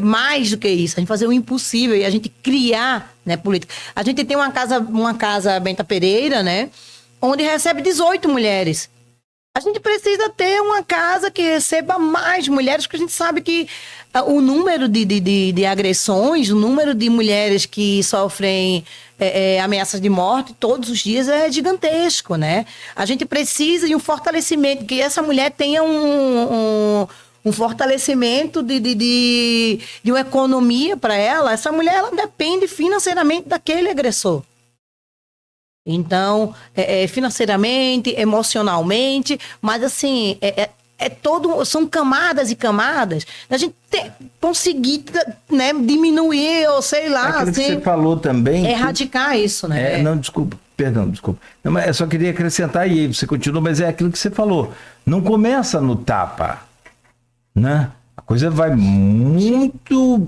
Mais do que isso, a gente fazer o impossível e a gente criar, né, política. A gente tem uma casa Benta Pereira, né, onde recebe 18 mulheres. A gente precisa ter uma casa que receba mais mulheres, porque a gente sabe que o número de agressões, o número de mulheres que sofrem ameaças de morte todos os dias é gigantesco, né? A gente precisa de um fortalecimento, que essa mulher tenha um fortalecimento de uma economia para ela. Essa mulher, ela depende financeiramente daquele agressor. Então, financeiramente, emocionalmente, mas assim, são camadas e camadas. A gente conseguir, né, diminuir, ou sei lá, aquilo assim, que você falou também. Erradicar isso, né? Não, desculpa, perdão, desculpa. Não, mas eu só queria acrescentar, e aí você continua, mas é aquilo que você falou. Não começa no tapa, né? A coisa vai muito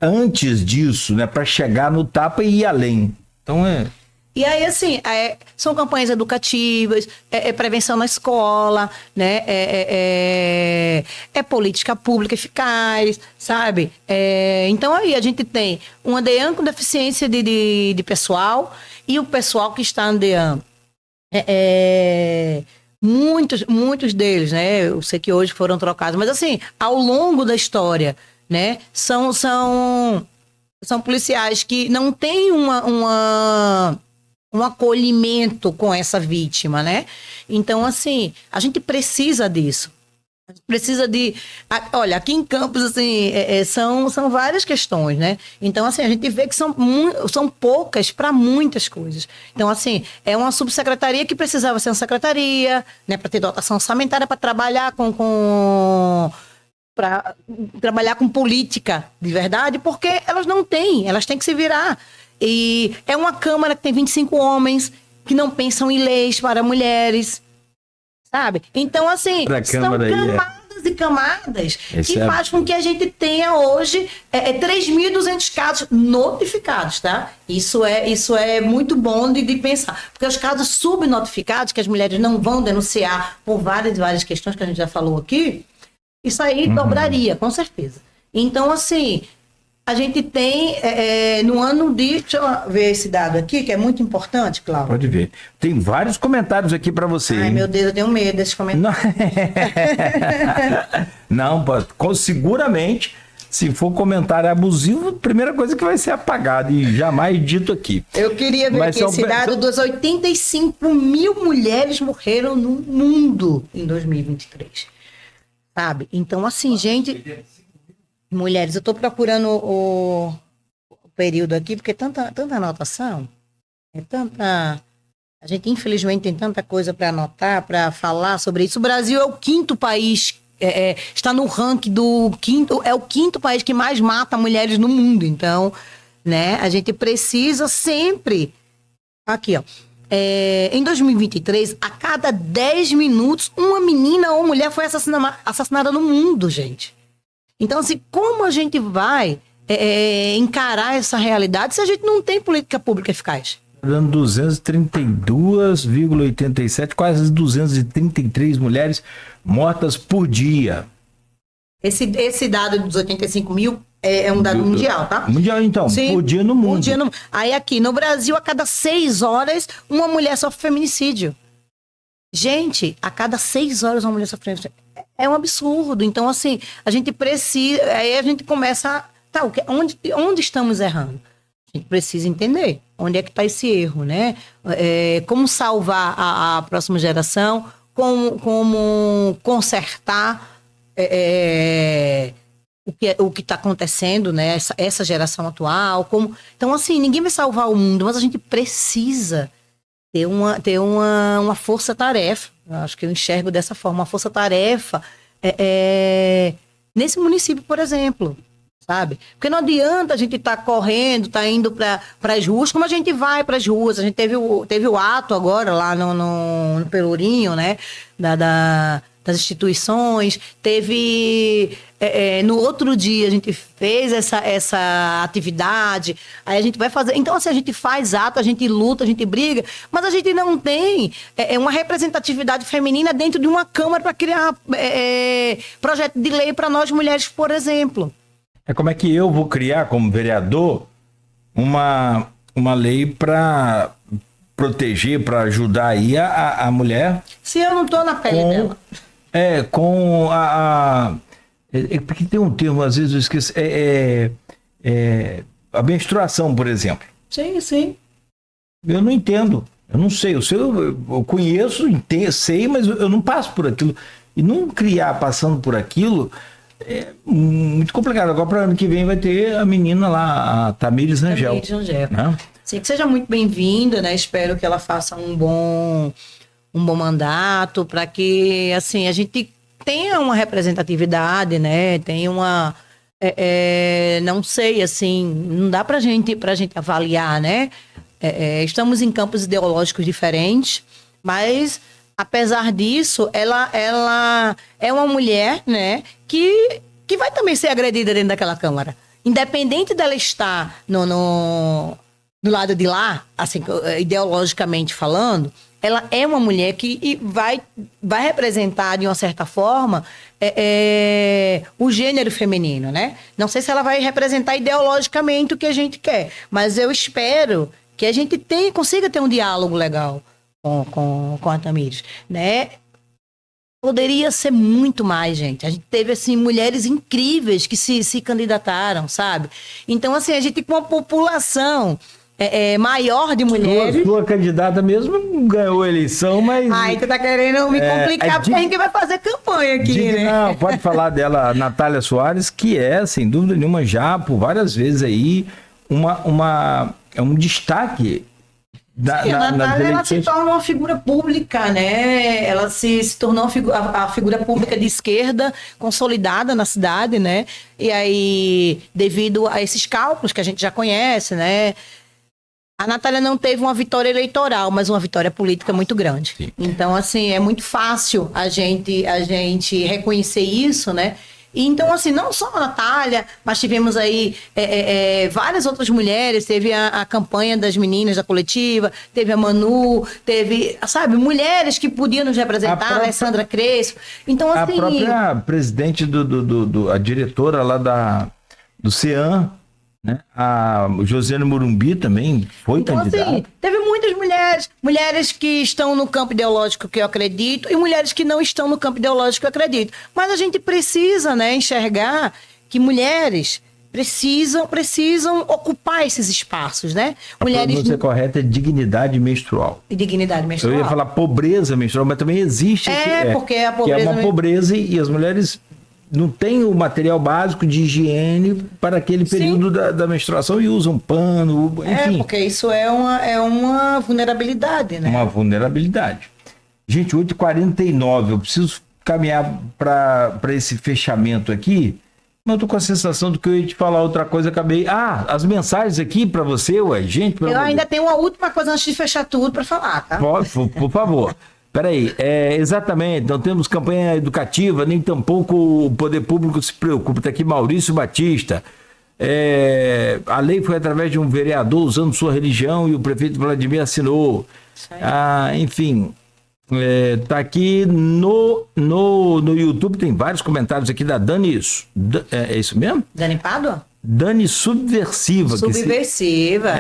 antes disso, né? Para chegar no tapa e ir além. Então E aí, assim, são campanhas educativas, prevenção na escola, né? Política pública eficaz, sabe? Então, aí a gente tem uma DEAN com deficiência de pessoal e o pessoal que está no DEAN. Muitos deles, né? Eu sei que hoje foram trocados, mas assim, ao longo da história, né? São policiais que não têm um acolhimento com essa vítima, né? Então, assim, a gente precisa disso. A gente precisa olha, aqui em Campos, assim, são várias questões, né? Então, assim, a gente vê que são poucas para muitas coisas. Então, assim, é uma subsecretaria que precisava ser uma secretaria, né? Para ter dotação orçamentária, para trabalhar para trabalhar com política de verdade, porque elas não têm, elas têm que se virar. E é uma Câmara que tem 25 homens que não pensam em leis para mulheres, sabe? Então, assim, são camadas e camadas que faz com que a gente tenha hoje 3.200 casos notificados, tá? Isso é muito bom de pensar. Porque os casos subnotificados, que as mulheres não vão denunciar por várias questões que a gente já falou aqui, isso aí dobraria, com certeza. Então, assim, a gente tem, no ano de... Deixa eu ver esse dado aqui, que é muito importante, Cláudio. Pode ver. Tem vários comentários aqui para você. Ai, meu Deus, eu tenho medo desses comentários. Não, seguramente, se for comentário abusivo, a primeira coisa que vai ser apagado e jamais dito aqui. Eu queria ver aqui esse dado dos 85 mil mulheres morreram no mundo em 2023. Sabe? Então, assim, gente... Mulheres, eu estou procurando o período aqui, porque tanta anotação, a gente infelizmente tem tanta coisa para anotar, para falar sobre isso. O Brasil é o quinto país, está no ranking é o quinto país que mais mata mulheres no mundo. Então, né, a gente precisa sempre... Aqui, ó. Em 2023, a cada 10 minutos, uma menina ou mulher foi assassinada no mundo, gente. Então, assim, como a gente vai encarar essa realidade se a gente não tem política pública eficaz? Dando 232,87, quase 233 mulheres mortas por dia. Esse dado dos 85 mil é um dado mundial, tá? Mundial, então. Sim, por dia no mundo. Aí aqui, no Brasil, a cada 6 horas, uma mulher sofre feminicídio. Gente, a cada 6 horas uma mulher sofre feminicídio. É um absurdo. Então, assim, a gente precisa... Aí a gente começa... Onde estamos errando? A gente precisa entender onde é que está esse erro, né? Como salvar a próxima geração, como consertar o que está acontecendo, né? Essa geração atual. Então, assim, ninguém vai salvar o mundo, mas a gente precisa ter uma força-tarefa. Eu acho que eu enxergo dessa forma, uma força-tarefa nesse município, por exemplo, sabe? Porque não adianta a gente estar correndo, tá indo para as ruas, como a gente vai para as ruas. A gente teve o ato agora lá no Pelourinho, né? Das instituições. Teve... no outro dia a gente fez essa atividade, aí a gente vai fazer... Então, assim, a gente faz ato, a gente luta, a gente briga, mas a gente não tem uma representatividade feminina dentro de uma Câmara para criar projeto de lei para nós mulheres, por exemplo. Como é que eu vou criar, como vereador, uma lei para proteger, para ajudar aí a mulher? Se eu não estou na pele dela. Com porque tem um termo, às vezes eu esqueço, a menstruação, por exemplo. Sim, sim. Eu não entendo, eu não sei, eu conheço, sei, mas eu não passo por aquilo. E não criar passando por aquilo é muito complicado. Agora, para o ano que vem, vai ter a menina lá, a Tamires Rangel. Tamires Rangel. Né? Sim, que seja muito bem-vinda, né? Espero que ela faça um bom mandato, para que, assim, a gente tenha uma representatividade, né? Tenha uma... não sei, assim, não dá pra gente avaliar, né? Estamos em campos ideológicos diferentes, mas, apesar disso, ela é uma mulher, né? Que vai também ser agredida dentro daquela Câmara. Independente dela estar do lado de lá, assim, ideologicamente falando, ela é uma mulher que vai representar, de uma certa forma, o gênero feminino, né? Não sei se ela vai representar ideologicamente o que a gente quer, mas eu espero que a gente consiga ter um diálogo legal com a Tamires, né? Poderia ser muito mais, gente. A gente teve, assim, mulheres incríveis que se candidataram, sabe? Então, assim, a gente com uma população... maior de mulheres. Sua candidata mesmo ganhou a eleição, mas... Ai, tu tá querendo me complicar, porque a gente vai fazer campanha aqui, né? Não, pode falar dela, a Natália Soares, que sem dúvida nenhuma, já por várias vezes aí, um destaque Sim, a Natália, ela se torna uma figura pública, né? Ela se tornou a figura pública de esquerda consolidada na cidade, né? E aí, devido a esses cálculos que a gente já conhece, né? A Natália não teve uma vitória eleitoral, mas uma vitória política muito grande. Sim. Então, assim, é muito fácil a gente reconhecer isso, né? E, então, assim, não só a Natália, mas tivemos aí várias outras mulheres. Teve a campanha das meninas da coletiva, teve a Manu, teve, sabe, mulheres que podiam nos representar, a Alessandra Crespo. Então, assim... A própria presidente a diretora lá do CEAM, né? A Josiane Morumbi também foi candidata. Assim, teve muitas mulheres que estão no campo ideológico que eu acredito e mulheres que não estão no campo ideológico que eu acredito. Mas a gente precisa, né, enxergar que mulheres precisam ocupar esses espaços, né? Mulheres... A pronúncia correta é dignidade menstrual. E dignidade menstrual. Eu ia falar pobreza menstrual, mas também existe. Porque a pobreza... Que é uma pobreza e as mulheres... não tem o material básico de higiene para aquele período da menstruação e usam pano, enfim. Porque isso é uma vulnerabilidade, né? Uma vulnerabilidade. Gente, 8h49, eu preciso caminhar para esse fechamento aqui, mas eu tô com a sensação de que eu ia te falar outra coisa, acabei... as mensagens aqui para você, gente... Eu ainda tenho uma última coisa antes de fechar tudo para falar, tá? Por favor. Peraí, exatamente, não temos campanha educativa, nem tampouco o poder público se preocupa. Está aqui Maurício Batista. A lei foi através de um vereador usando sua religião e o prefeito Vladimir assinou. Enfim, tá aqui no YouTube, tem vários comentários aqui da Dani. É isso mesmo? Dani Pádua? Dani Subversiva. Subversiva.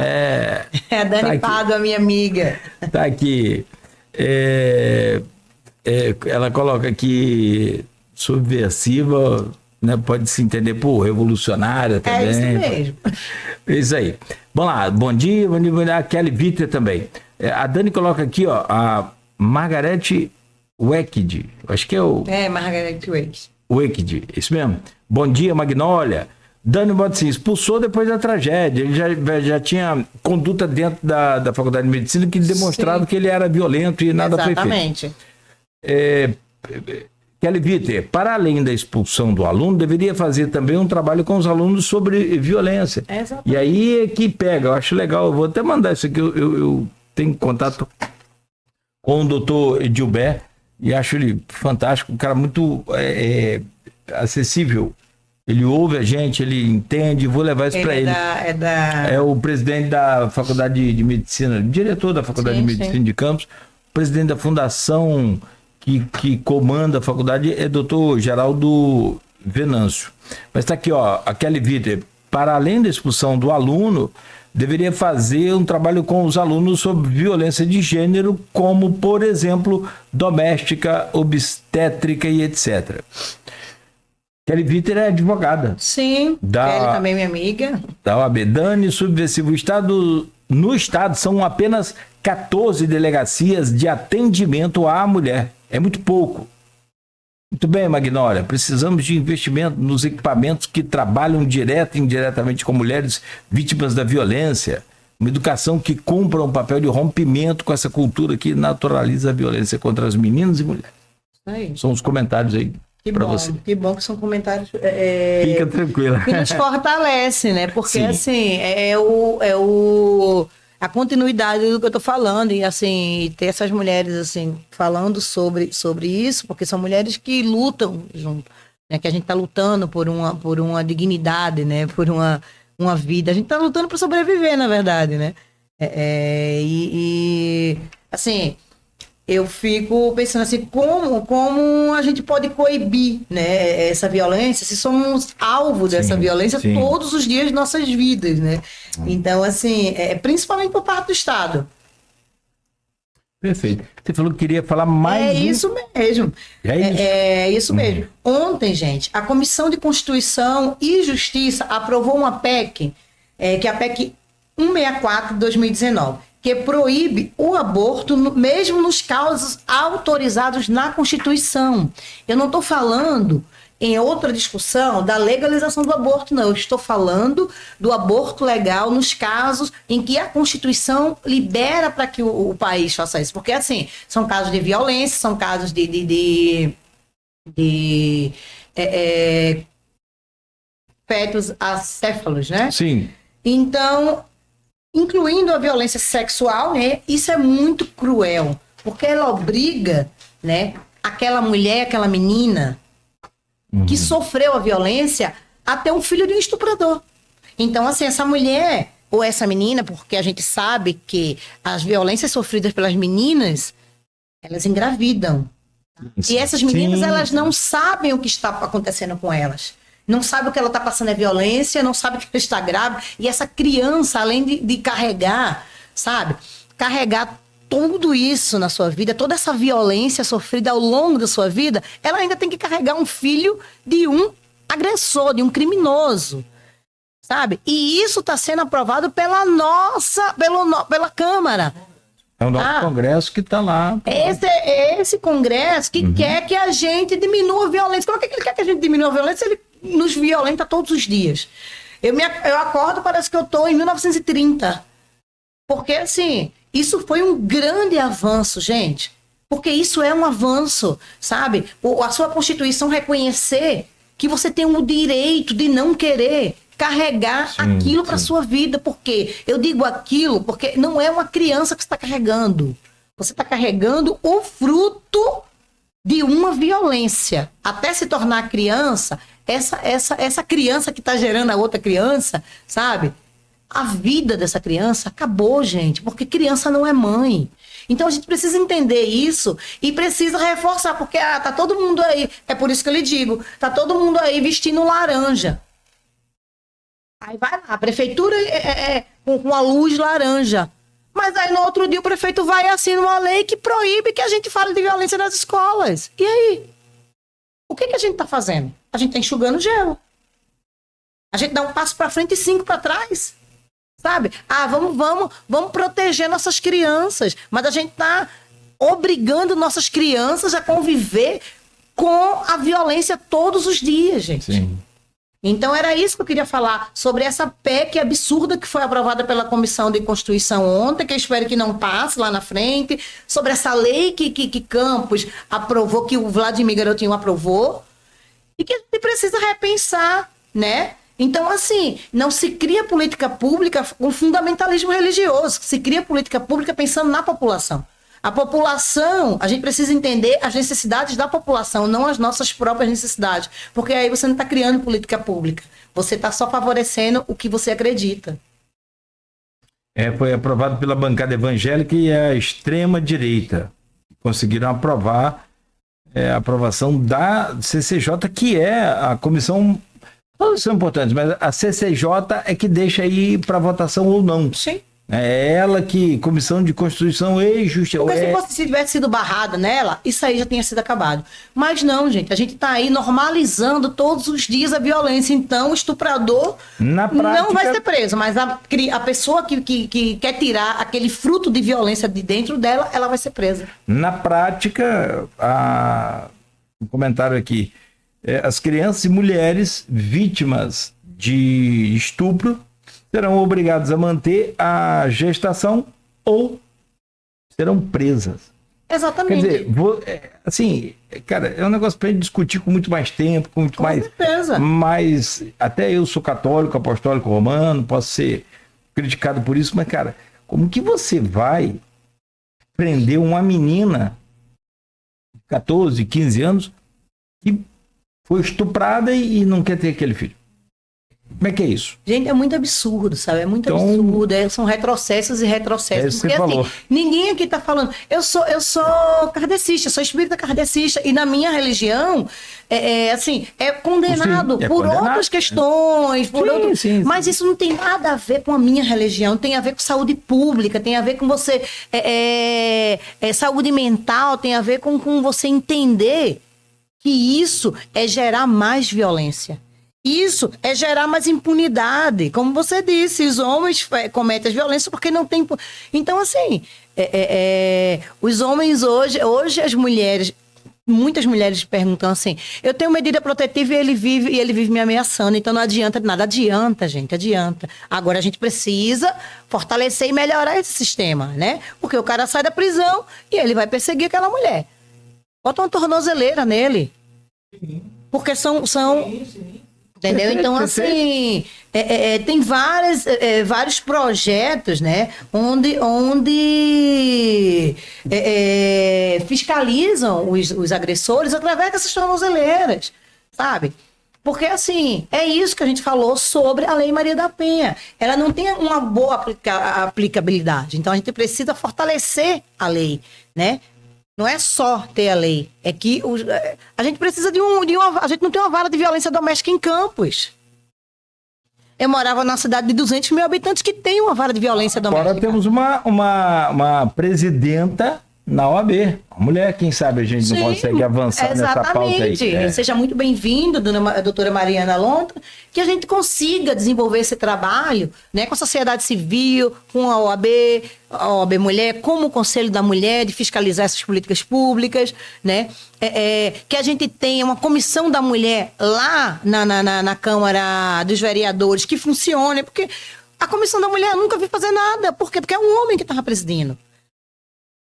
A Dani tá Pádua, minha amiga. Tá aqui. Ela coloca aqui subversiva, né? Pode se entender por revolucionária também. É isso mesmo. Isso aí. Vamos lá, bom dia, a Kelly Vitter também. A Dani coloca aqui, ó, a Margarete Wecked, acho que é o... Margarete Wecked, isso mesmo. Bom dia, Magnólia. Dani bota assim, expulsou depois da tragédia. Ele já tinha conduta dentro da Faculdade de Medicina que demonstrava que ele era violento e nada foi feito. Exatamente. Kelly Vitter, para além da expulsão do aluno, deveria fazer também um trabalho com os alunos sobre violência. Exatamente. E aí é que pega, eu acho legal, eu vou até mandar isso aqui, eu tenho contato com o doutor Edilber e acho ele fantástico, um cara muito acessível. Ele ouve a gente, ele entende, vou levar isso para ele. É o presidente da Faculdade de Medicina, diretor da Faculdade de Medicina de Campos, presidente da fundação que comanda a faculdade é doutor Geraldo Venâncio. Mas está aqui, ó, a Kelly Vitter, para além da expulsão do aluno, deveria fazer um trabalho com os alunos sobre violência de gênero, como, por exemplo, doméstica, obstétrica e etc. Kelly Vitter é advogada. Sim, Kelly também minha amiga. Da OAB. Dani, subversivo. No estado são apenas 14 delegacias de atendimento à mulher. É muito pouco. Muito bem, Magnólia. Precisamos de investimento nos equipamentos que trabalham direto e indiretamente com mulheres vítimas da violência. Uma educação que cumpra um papel de rompimento com essa cultura que naturaliza a violência contra as meninas e mulheres. Aí. São os comentários aí. Que bom que são comentários Fica tranquila. que nos fortalece, né? Porque assim, a continuidade do que eu tô falando, e assim, ter essas mulheres assim falando sobre isso, porque são mulheres que lutam junto, né? Que a gente tá lutando por uma dignidade, né? Por uma vida. A gente tá lutando para sobreviver, na verdade, né? Assim, eu fico pensando assim, como a gente pode coibir, né, essa violência, se somos alvo dessa violência todos os dias de nossas vidas, né? Então, assim, principalmente por parte do Estado. Perfeito. Você falou que queria falar mais... Isso mesmo. É isso mesmo. Ontem, gente, a Comissão de Constituição e Justiça aprovou uma PEC, que é a PEC 164 de 2019, que proíbe o aborto mesmo nos casos autorizados na Constituição. Eu não estou falando em outra discussão da legalização do aborto, não. Eu estou falando do aborto legal nos casos em que a Constituição libera para que o país faça isso. Porque, assim, são casos de violência, são casos de fetos acéfalos, né? Sim. Então, incluindo a violência sexual, né? Isso é muito cruel, porque ela obriga, né, aquela mulher, aquela menina que sofreu a violência a ter um filho de um estuprador. Então, assim, essa mulher ou essa menina, porque a gente sabe que as violências sofridas pelas meninas, elas engravidam. E essas meninas, elas não sabem o que está acontecendo com elas. Não sabe o que ela está passando é violência, não sabe que ela está grávida. E essa criança, além de carregar, sabe? Carregar tudo isso na sua vida, toda essa violência sofrida ao longo da sua vida, ela ainda tem que carregar um filho de um agressor, de um criminoso, sabe? E isso está sendo aprovado pela Câmara. É o nosso Congresso que está lá. Esse Congresso que quer que a gente diminua a violência. Como é que ele quer que a gente diminua a violência? Ele nos violenta todos os dias. Eu acordo, parece que eu estou em 1930. Porque, assim, isso foi um grande avanço, gente. Porque isso é um avanço, sabe? A sua Constituição reconhecer que você tem o direito de não querer carregar aquilo para sua vida. Porque eu digo aquilo porque não é uma criança que você está carregando. Você está carregando o fruto de uma violência. Até se tornar criança, essa criança que está gerando a outra criança, sabe? A vida dessa criança acabou, gente, porque criança não é mãe. Então a gente precisa entender isso e precisa reforçar, porque tá todo mundo aí, é por isso que eu lhe digo, tá todo mundo aí vestindo laranja. Aí vai lá, a prefeitura com a luz laranja. Mas aí no outro dia o prefeito vai e assina uma lei que proíbe que a gente fale de violência nas escolas. E aí? O que a gente tá fazendo? A gente tá enxugando gelo. A gente dá um passo para frente e 5 para trás. Sabe? Vamos proteger nossas crianças. Mas a gente tá obrigando nossas crianças a conviver com a violência todos os dias, gente. Sim. Então era isso que eu queria falar, sobre essa PEC absurda que foi aprovada pela Comissão de Constituição ontem, que eu espero que não passe lá na frente, sobre essa lei que Campos aprovou, que o Vladimir Garotinho aprovou, e que a gente precisa repensar, né? Então, assim, não se cria política pública com fundamentalismo religioso, se cria política pública pensando na população. A população, a gente precisa entender as necessidades da população, não as nossas próprias necessidades. Porque aí você não está criando política pública. Você está só favorecendo o que você acredita. Foi aprovado pela bancada evangélica e a extrema-direita. Conseguiram aprovar a aprovação da CCJ, que é a comissão... Todos são importantes, mas a CCJ é que deixa aí para votação ou não. Sim. É ela que, Comissão de Constituição e Justiça... Porque se tivesse sido barrada nela, isso aí já tinha sido acabado. Mas não, gente, a gente está aí normalizando todos os dias a violência. Então, o estuprador Na prática, não vai ser preso, mas a pessoa que quer tirar aquele fruto de violência de dentro dela, ela vai ser presa. Na prática, um comentário aqui, as crianças e mulheres vítimas de estupro serão obrigadas a manter a gestação ou serão presas. Exatamente. Quer dizer, assim, cara, é um negócio para gente discutir com muito mais tempo, com muito mais... certeza. Mas até eu sou católico, apostólico romano, posso ser criticado por isso, mas, cara, como que você vai prender uma menina de 14, 15 anos que foi estuprada e não quer ter aquele filho? Como é que é isso? Gente, é muito absurdo, sabe? É muito absurdo. São retrocessos e retrocessos. É isso que porque, você falou. assim, ninguém aqui tá falando. Eu sou kardecista, sou espírita kardecista, e na minha religião, é condenado por outras questões, Sim. Mas isso não tem nada a ver com a minha religião, tem a ver com saúde pública, tem a ver com você. Saúde mental, tem a ver com você entender que isso é gerar mais violência. Isso é gerar mais impunidade. Como você disse, os homens cometem as violências porque não tem... Então, assim, os homens hoje as mulheres... Muitas mulheres perguntam assim, eu tenho medida protetiva e ele vive me ameaçando, então não adianta nada. Adianta, gente, adianta. Agora a gente precisa fortalecer e melhorar esse sistema, né? Porque o cara sai da prisão e ele vai perseguir aquela mulher. Bota uma tornozeleira nele. Porque são entendeu? Então, assim, tem vários projetos, né, onde fiscalizam os agressores através dessas tornozeleiras, sabe? Porque, assim, é isso que a gente falou sobre a Lei Maria da Penha. Ela não tem uma boa aplicabilidade. Então, a gente precisa fortalecer a lei, né? Não é só ter a lei, é que a gente precisa a gente não tem uma vara de violência doméstica em Campos. Eu morava numa cidade de 200 mil habitantes que tem uma vara de violência doméstica. Agora temos uma presidenta na OAB, uma mulher, quem sabe a gente não consegue avançar nessa pauta aí. Seja muito bem-vindo, doutora Mariana Lontra, que a gente consiga desenvolver esse trabalho, né, com a sociedade civil, com a OAB Mulher, como o Conselho da Mulher, de fiscalizar essas políticas públicas, né? Que a gente tenha uma comissão da mulher lá na Câmara dos Vereadores que funcione, porque a comissão da mulher nunca viu fazer nada. Por quê? Porque é um homem que estava presidindo.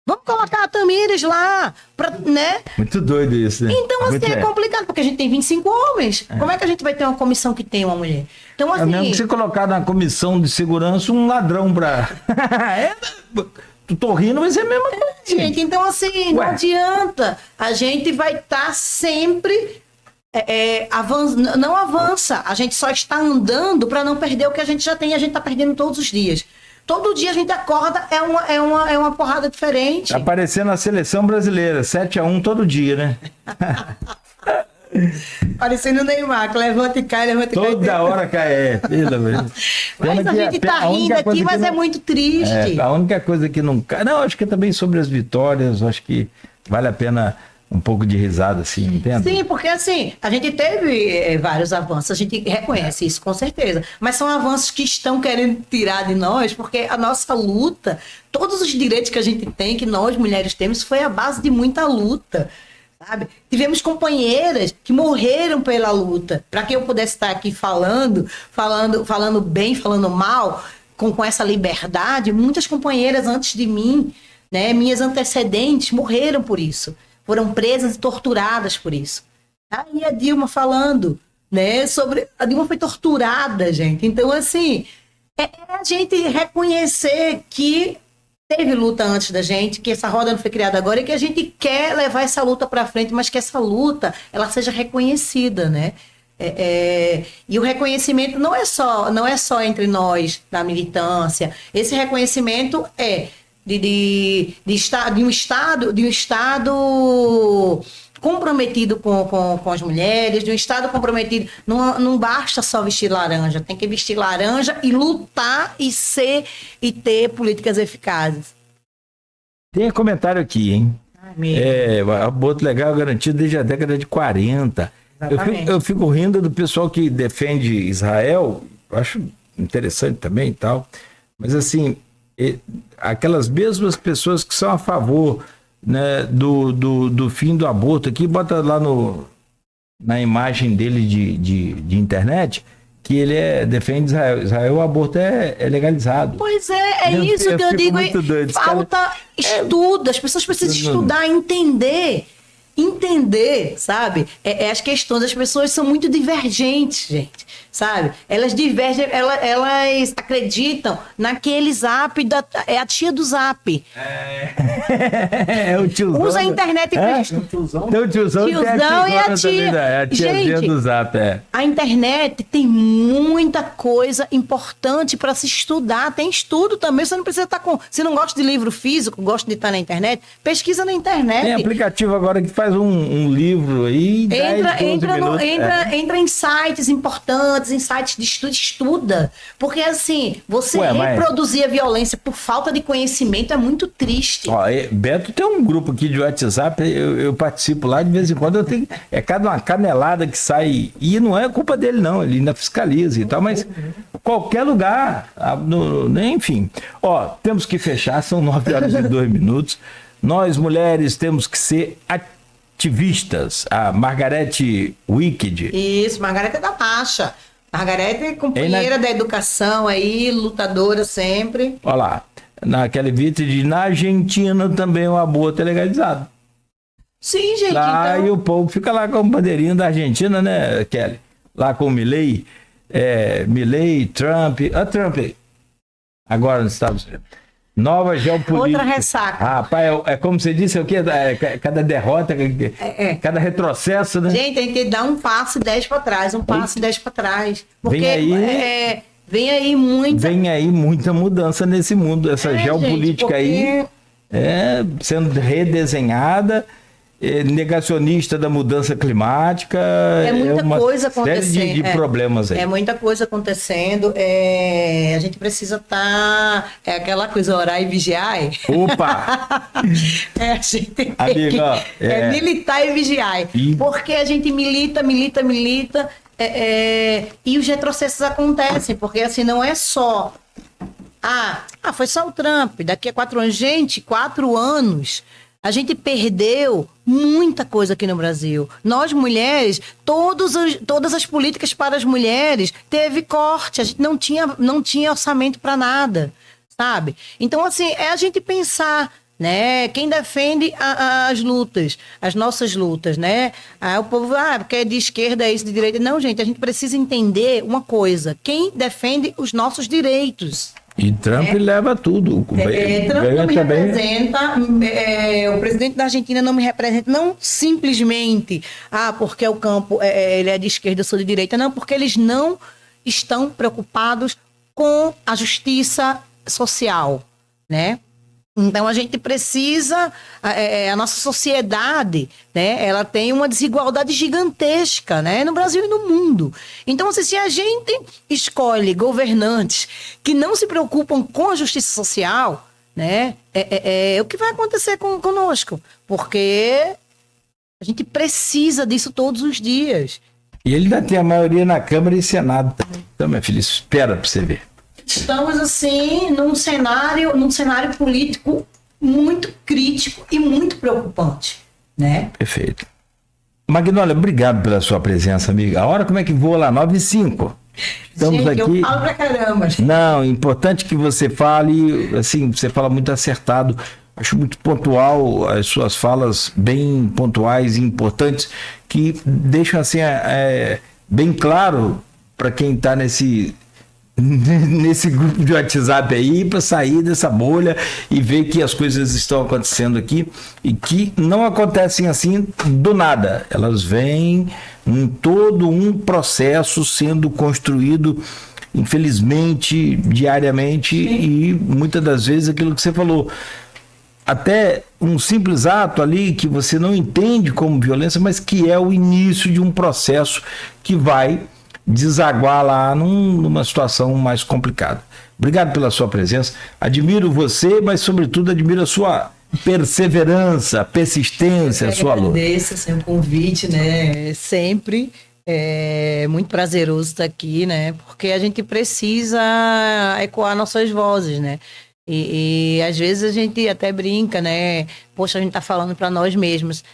Vamos colocar a Tamires lá, né? Muito doido isso, né? Então, assim, é complicado, porque a gente tem 25 homens. Como é que a gente vai ter uma comissão que tem uma mulher? Então, assim... mesmo que você colocar na comissão de segurança um ladrão pra... Tô rindo, mas é a mesma coisa. Gente, então, assim, não adianta. A gente vai estar sempre... não avança. A gente só está andando para não perder o que a gente já tem. A gente está perdendo todos os dias. Todo dia a gente acorda, é uma porrada diferente. Tá parecendo a seleção brasileira, 7-1 todo dia, né? Parecendo o Neymar, que levanta e cai. Toda hora cai, Mas a gente tá rindo aqui, mas é muito triste. A única coisa que não cai... Não, acho que é também sobre as vitórias, acho que vale a pena... um pouco de risada, assim, entende? Sim, porque assim, a gente teve vários avanços, a gente reconhece isso com certeza, mas são avanços que estão querendo tirar de nós, porque a nossa luta, todos os direitos que a gente tem, que nós mulheres temos, foi a base de muita luta, sabe? Tivemos companheiras que morreram pela luta, para que eu pudesse estar aqui falando bem, falando mal, com essa liberdade. Muitas companheiras antes de mim, né, minhas antecedentes, morreram por isso, foram presas e torturadas por isso. Aí a Dilma falando, né, a Dilma foi torturada, gente. Então, assim, é a gente reconhecer que teve luta antes da gente, que essa roda não foi criada agora e que a gente quer levar essa luta para frente, mas que essa luta ela seja reconhecida, né? E o reconhecimento não é só entre nós da militância. Esse reconhecimento é de um estado comprometido com as mulheres, de um estado comprometido. Não basta só vestir laranja, tem que vestir laranja e lutar e ter políticas eficazes. Tem comentário aqui, hein? Aborto legal garantido desde a década de 40. Eu fico rindo do pessoal que defende Israel, eu acho interessante também e tal, mas assim, aquelas mesmas pessoas que são a favor, né, do fim do aborto aqui, bota lá na imagem dele de internet, que ele defende Israel, o aborto é legalizado. Pois é isso que eu digo. Falta estudo, as pessoas precisam estudar, entender, sabe? As questões das pessoas são muito divergentes, gente, sabe? Elas divergem, elas acreditam naquele zap, é a tia do zap. É o tiozão. Usa a internet e o tiozão e a tia. É a tiazinha do zap, A internet tem muita coisa importante para se estudar. Tem estudo também, você não precisa estar se não gosta de livro físico, gosta de estar na internet, pesquisa na internet. Tem aplicativo agora que faz um livro aí, entra em sites importantes, em sites de estuda. Porque assim, você reproduzir a violência por falta de conhecimento é muito triste. Ó, Beto tem um grupo aqui de WhatsApp, eu participo lá, de vez em quando eu tenho, cada uma canelada que sai, e não é culpa dele não, ele ainda fiscaliza e tal, mas qualquer lugar, enfim. Ó, temos que fechar, são 9h02. Nós, mulheres, temos que ser ativistas. A Margarete Wicked. Isso, Margarete é da marcha. Margarete é companheira da educação aí, lutadora sempre. Olha lá, naquele vídeo na Argentina também o aborto é legalizado. Sim, gente. Lá então... E o povo fica lá com a bandeirinha da Argentina, né, Kelly? Lá com o Milei, Trump. Trump agora nos Estados Unidos. Nova geopolítica. Outra ressaca. Rapaz, como você disse, o quê? Cada derrota, cada retrocesso, né? Gente, tem que dar um passo 10 para trás, Porque vem aí muita mudança nesse mundo. Essa geopolítica, gente, aí sendo redesenhada. Negacionista da mudança climática. É muita coisa acontecendo. Série de problemas aí. É muita coisa acontecendo. A gente precisa estar. É aquela coisa, orar e vigiar. Opa! A gente tem militar e vigiar. Porque a gente milita. E os retrocessos acontecem. Porque assim, não é só. Foi só o Trump. Daqui a 4 anos. Gente, 4 anos. A gente perdeu muita coisa aqui no Brasil. Nós, mulheres, todas as políticas para as mulheres teve corte. A gente não tinha orçamento para nada, sabe? Então, assim, é a gente pensar, né? Quem defende as lutas, as nossas lutas, né? O povo, porque é de esquerda, é isso, de direita. Não, gente, a gente precisa entender uma coisa. Quem defende os nossos direitos? E Trump leva tudo. Trump não me representa, o presidente da Argentina não me representa, não simplesmente, porque o campo ele é de esquerda, eu sou de direita, não, porque eles não estão preocupados com a justiça social, né? Então, a gente precisa, a nossa sociedade, né, ela tem uma desigualdade gigantesca, né, no Brasil e no mundo. Então, assim, se a gente escolhe governantes que não se preocupam com a justiça social, né, o que vai acontecer conosco? Porque a gente precisa disso todos os dias. E ele ainda tem a maioria na Câmara e Senado também. Então, minha filha, espera para você ver. Estamos, assim, num cenário político muito crítico e muito preocupante, né? Perfeito. Magnólia, obrigado pela sua presença, amiga. A hora como é que voa lá? 9h05. Estamos Gente, aqui. eu falo pra caramba. Não, importante que você fale, assim, você fala muito acertado. Acho muito pontual as suas falas, bem pontuais e importantes, que deixam assim bem claro para quem está nesse grupo de WhatsApp aí, para sair dessa bolha e ver que as coisas estão acontecendo aqui e que não acontecem assim do nada. Elas vêm em todo um processo sendo construído, infelizmente, diariamente. Sim. E muitas das vezes aquilo que você falou, até um simples ato ali que você não entende como violência, mas que é o início de um processo que vai desaguar lá numa situação mais complicada. Obrigado pela sua presença. Admiro você, mas sobretudo admiro a sua perseverança, persistência, a sua luta. Agradeço assim, o convite, né? Sempre é muito prazeroso estar aqui, né? Porque a gente precisa ecoar nossas vozes, né? E às vezes a gente até brinca, né? Poxa, a gente tá falando para nós mesmos.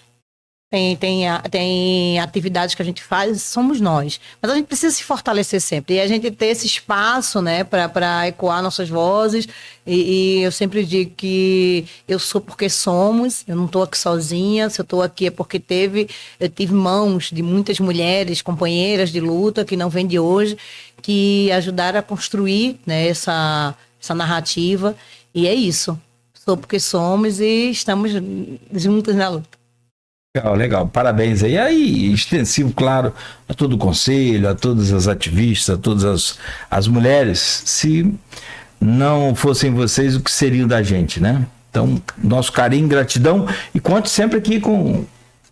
Tem atividades que a gente faz, somos nós. Mas a gente precisa se fortalecer sempre. E a gente ter esse espaço, né, para ecoar nossas vozes. E eu sempre digo que eu sou porque somos. Eu não estou aqui sozinha. Se eu estou aqui é porque eu tive mãos de muitas mulheres, companheiras de luta, que não vêm de hoje, que ajudaram a construir, né, essa narrativa. E é isso. Sou porque somos e estamos juntas na luta. Legal, legal. Parabéns aí. Aí, extensivo, claro, a todo o conselho, a todas as ativistas, a todas as mulheres. Se não fossem vocês, o que seriam da gente, né? Então, nosso carinho, gratidão. E conte sempre aqui com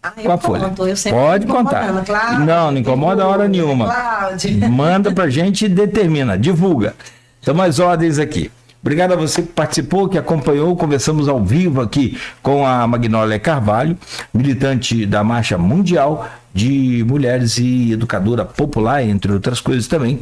a Folha. Pode contar. Claro, não incomoda a hora nenhuma. Cláudia. Manda pra gente e determina, divulga. Então, mais ordens aqui. Obrigado a você que participou, que acompanhou. Conversamos ao vivo aqui com a Magnólia Carvalho, militante da Marcha Mundial de Mulheres e educadora popular, entre outras coisas também,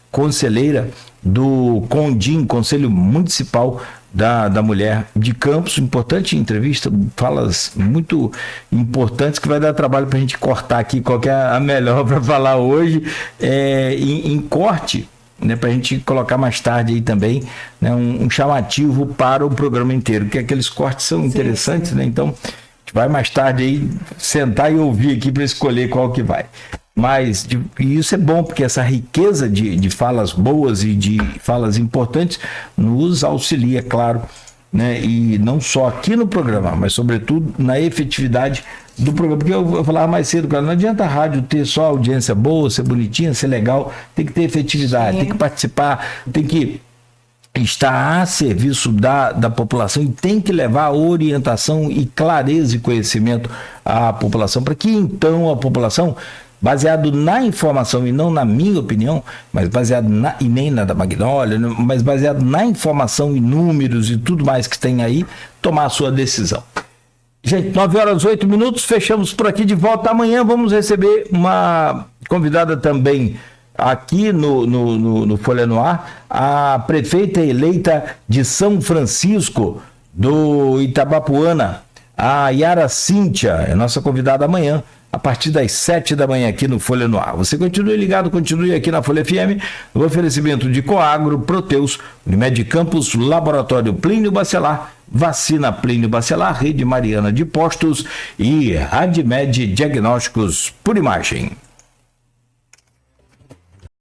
conselheira do CONDIM, Conselho Municipal da Mulher de Campos. Importante entrevista, falas muito importantes que vai dar trabalho para a gente cortar aqui qual que é a melhor para falar hoje, em corte, né, para a gente colocar mais tarde aí também, né, um chamativo para o programa inteiro, que aqueles cortes são interessantes, sim. Né? Então, a gente vai mais tarde aí sentar e ouvir aqui para escolher qual que vai. Mas e isso é bom, porque essa riqueza de falas boas e de falas importantes nos auxilia, claro, né, e não só aqui no programa, mas sobretudo na efetividade do programa, porque eu falava mais cedo, cara, não adianta a rádio ter só audiência boa, ser bonitinha, ser legal, tem que ter efetividade, sim. Tem que participar, tem que estar a serviço da população e tem que levar orientação e clareza e conhecimento à população, para que então a população, baseado na informação e não na minha opinião, mas baseado e nem na da Magnólia, mas baseado na informação e números e tudo mais que tem aí, tomar a sua decisão. Gente, 9h08, fechamos por aqui, de volta amanhã. Vamos receber uma convidada também aqui no Folha no Ar, a prefeita eleita de São Francisco do Itabapuana, a Yara Cíntia, é nossa convidada amanhã, a partir das 7 da manhã aqui no Folha no Ar. Você continue ligado, continue aqui na Folha FM, no oferecimento de Coagro, Proteus, Unimed Campos, Laboratório Plínio Bacelar, Vacina Plínio Bacelar, Rede Mariana de Postos e Admed Diagnósticos por Imagem.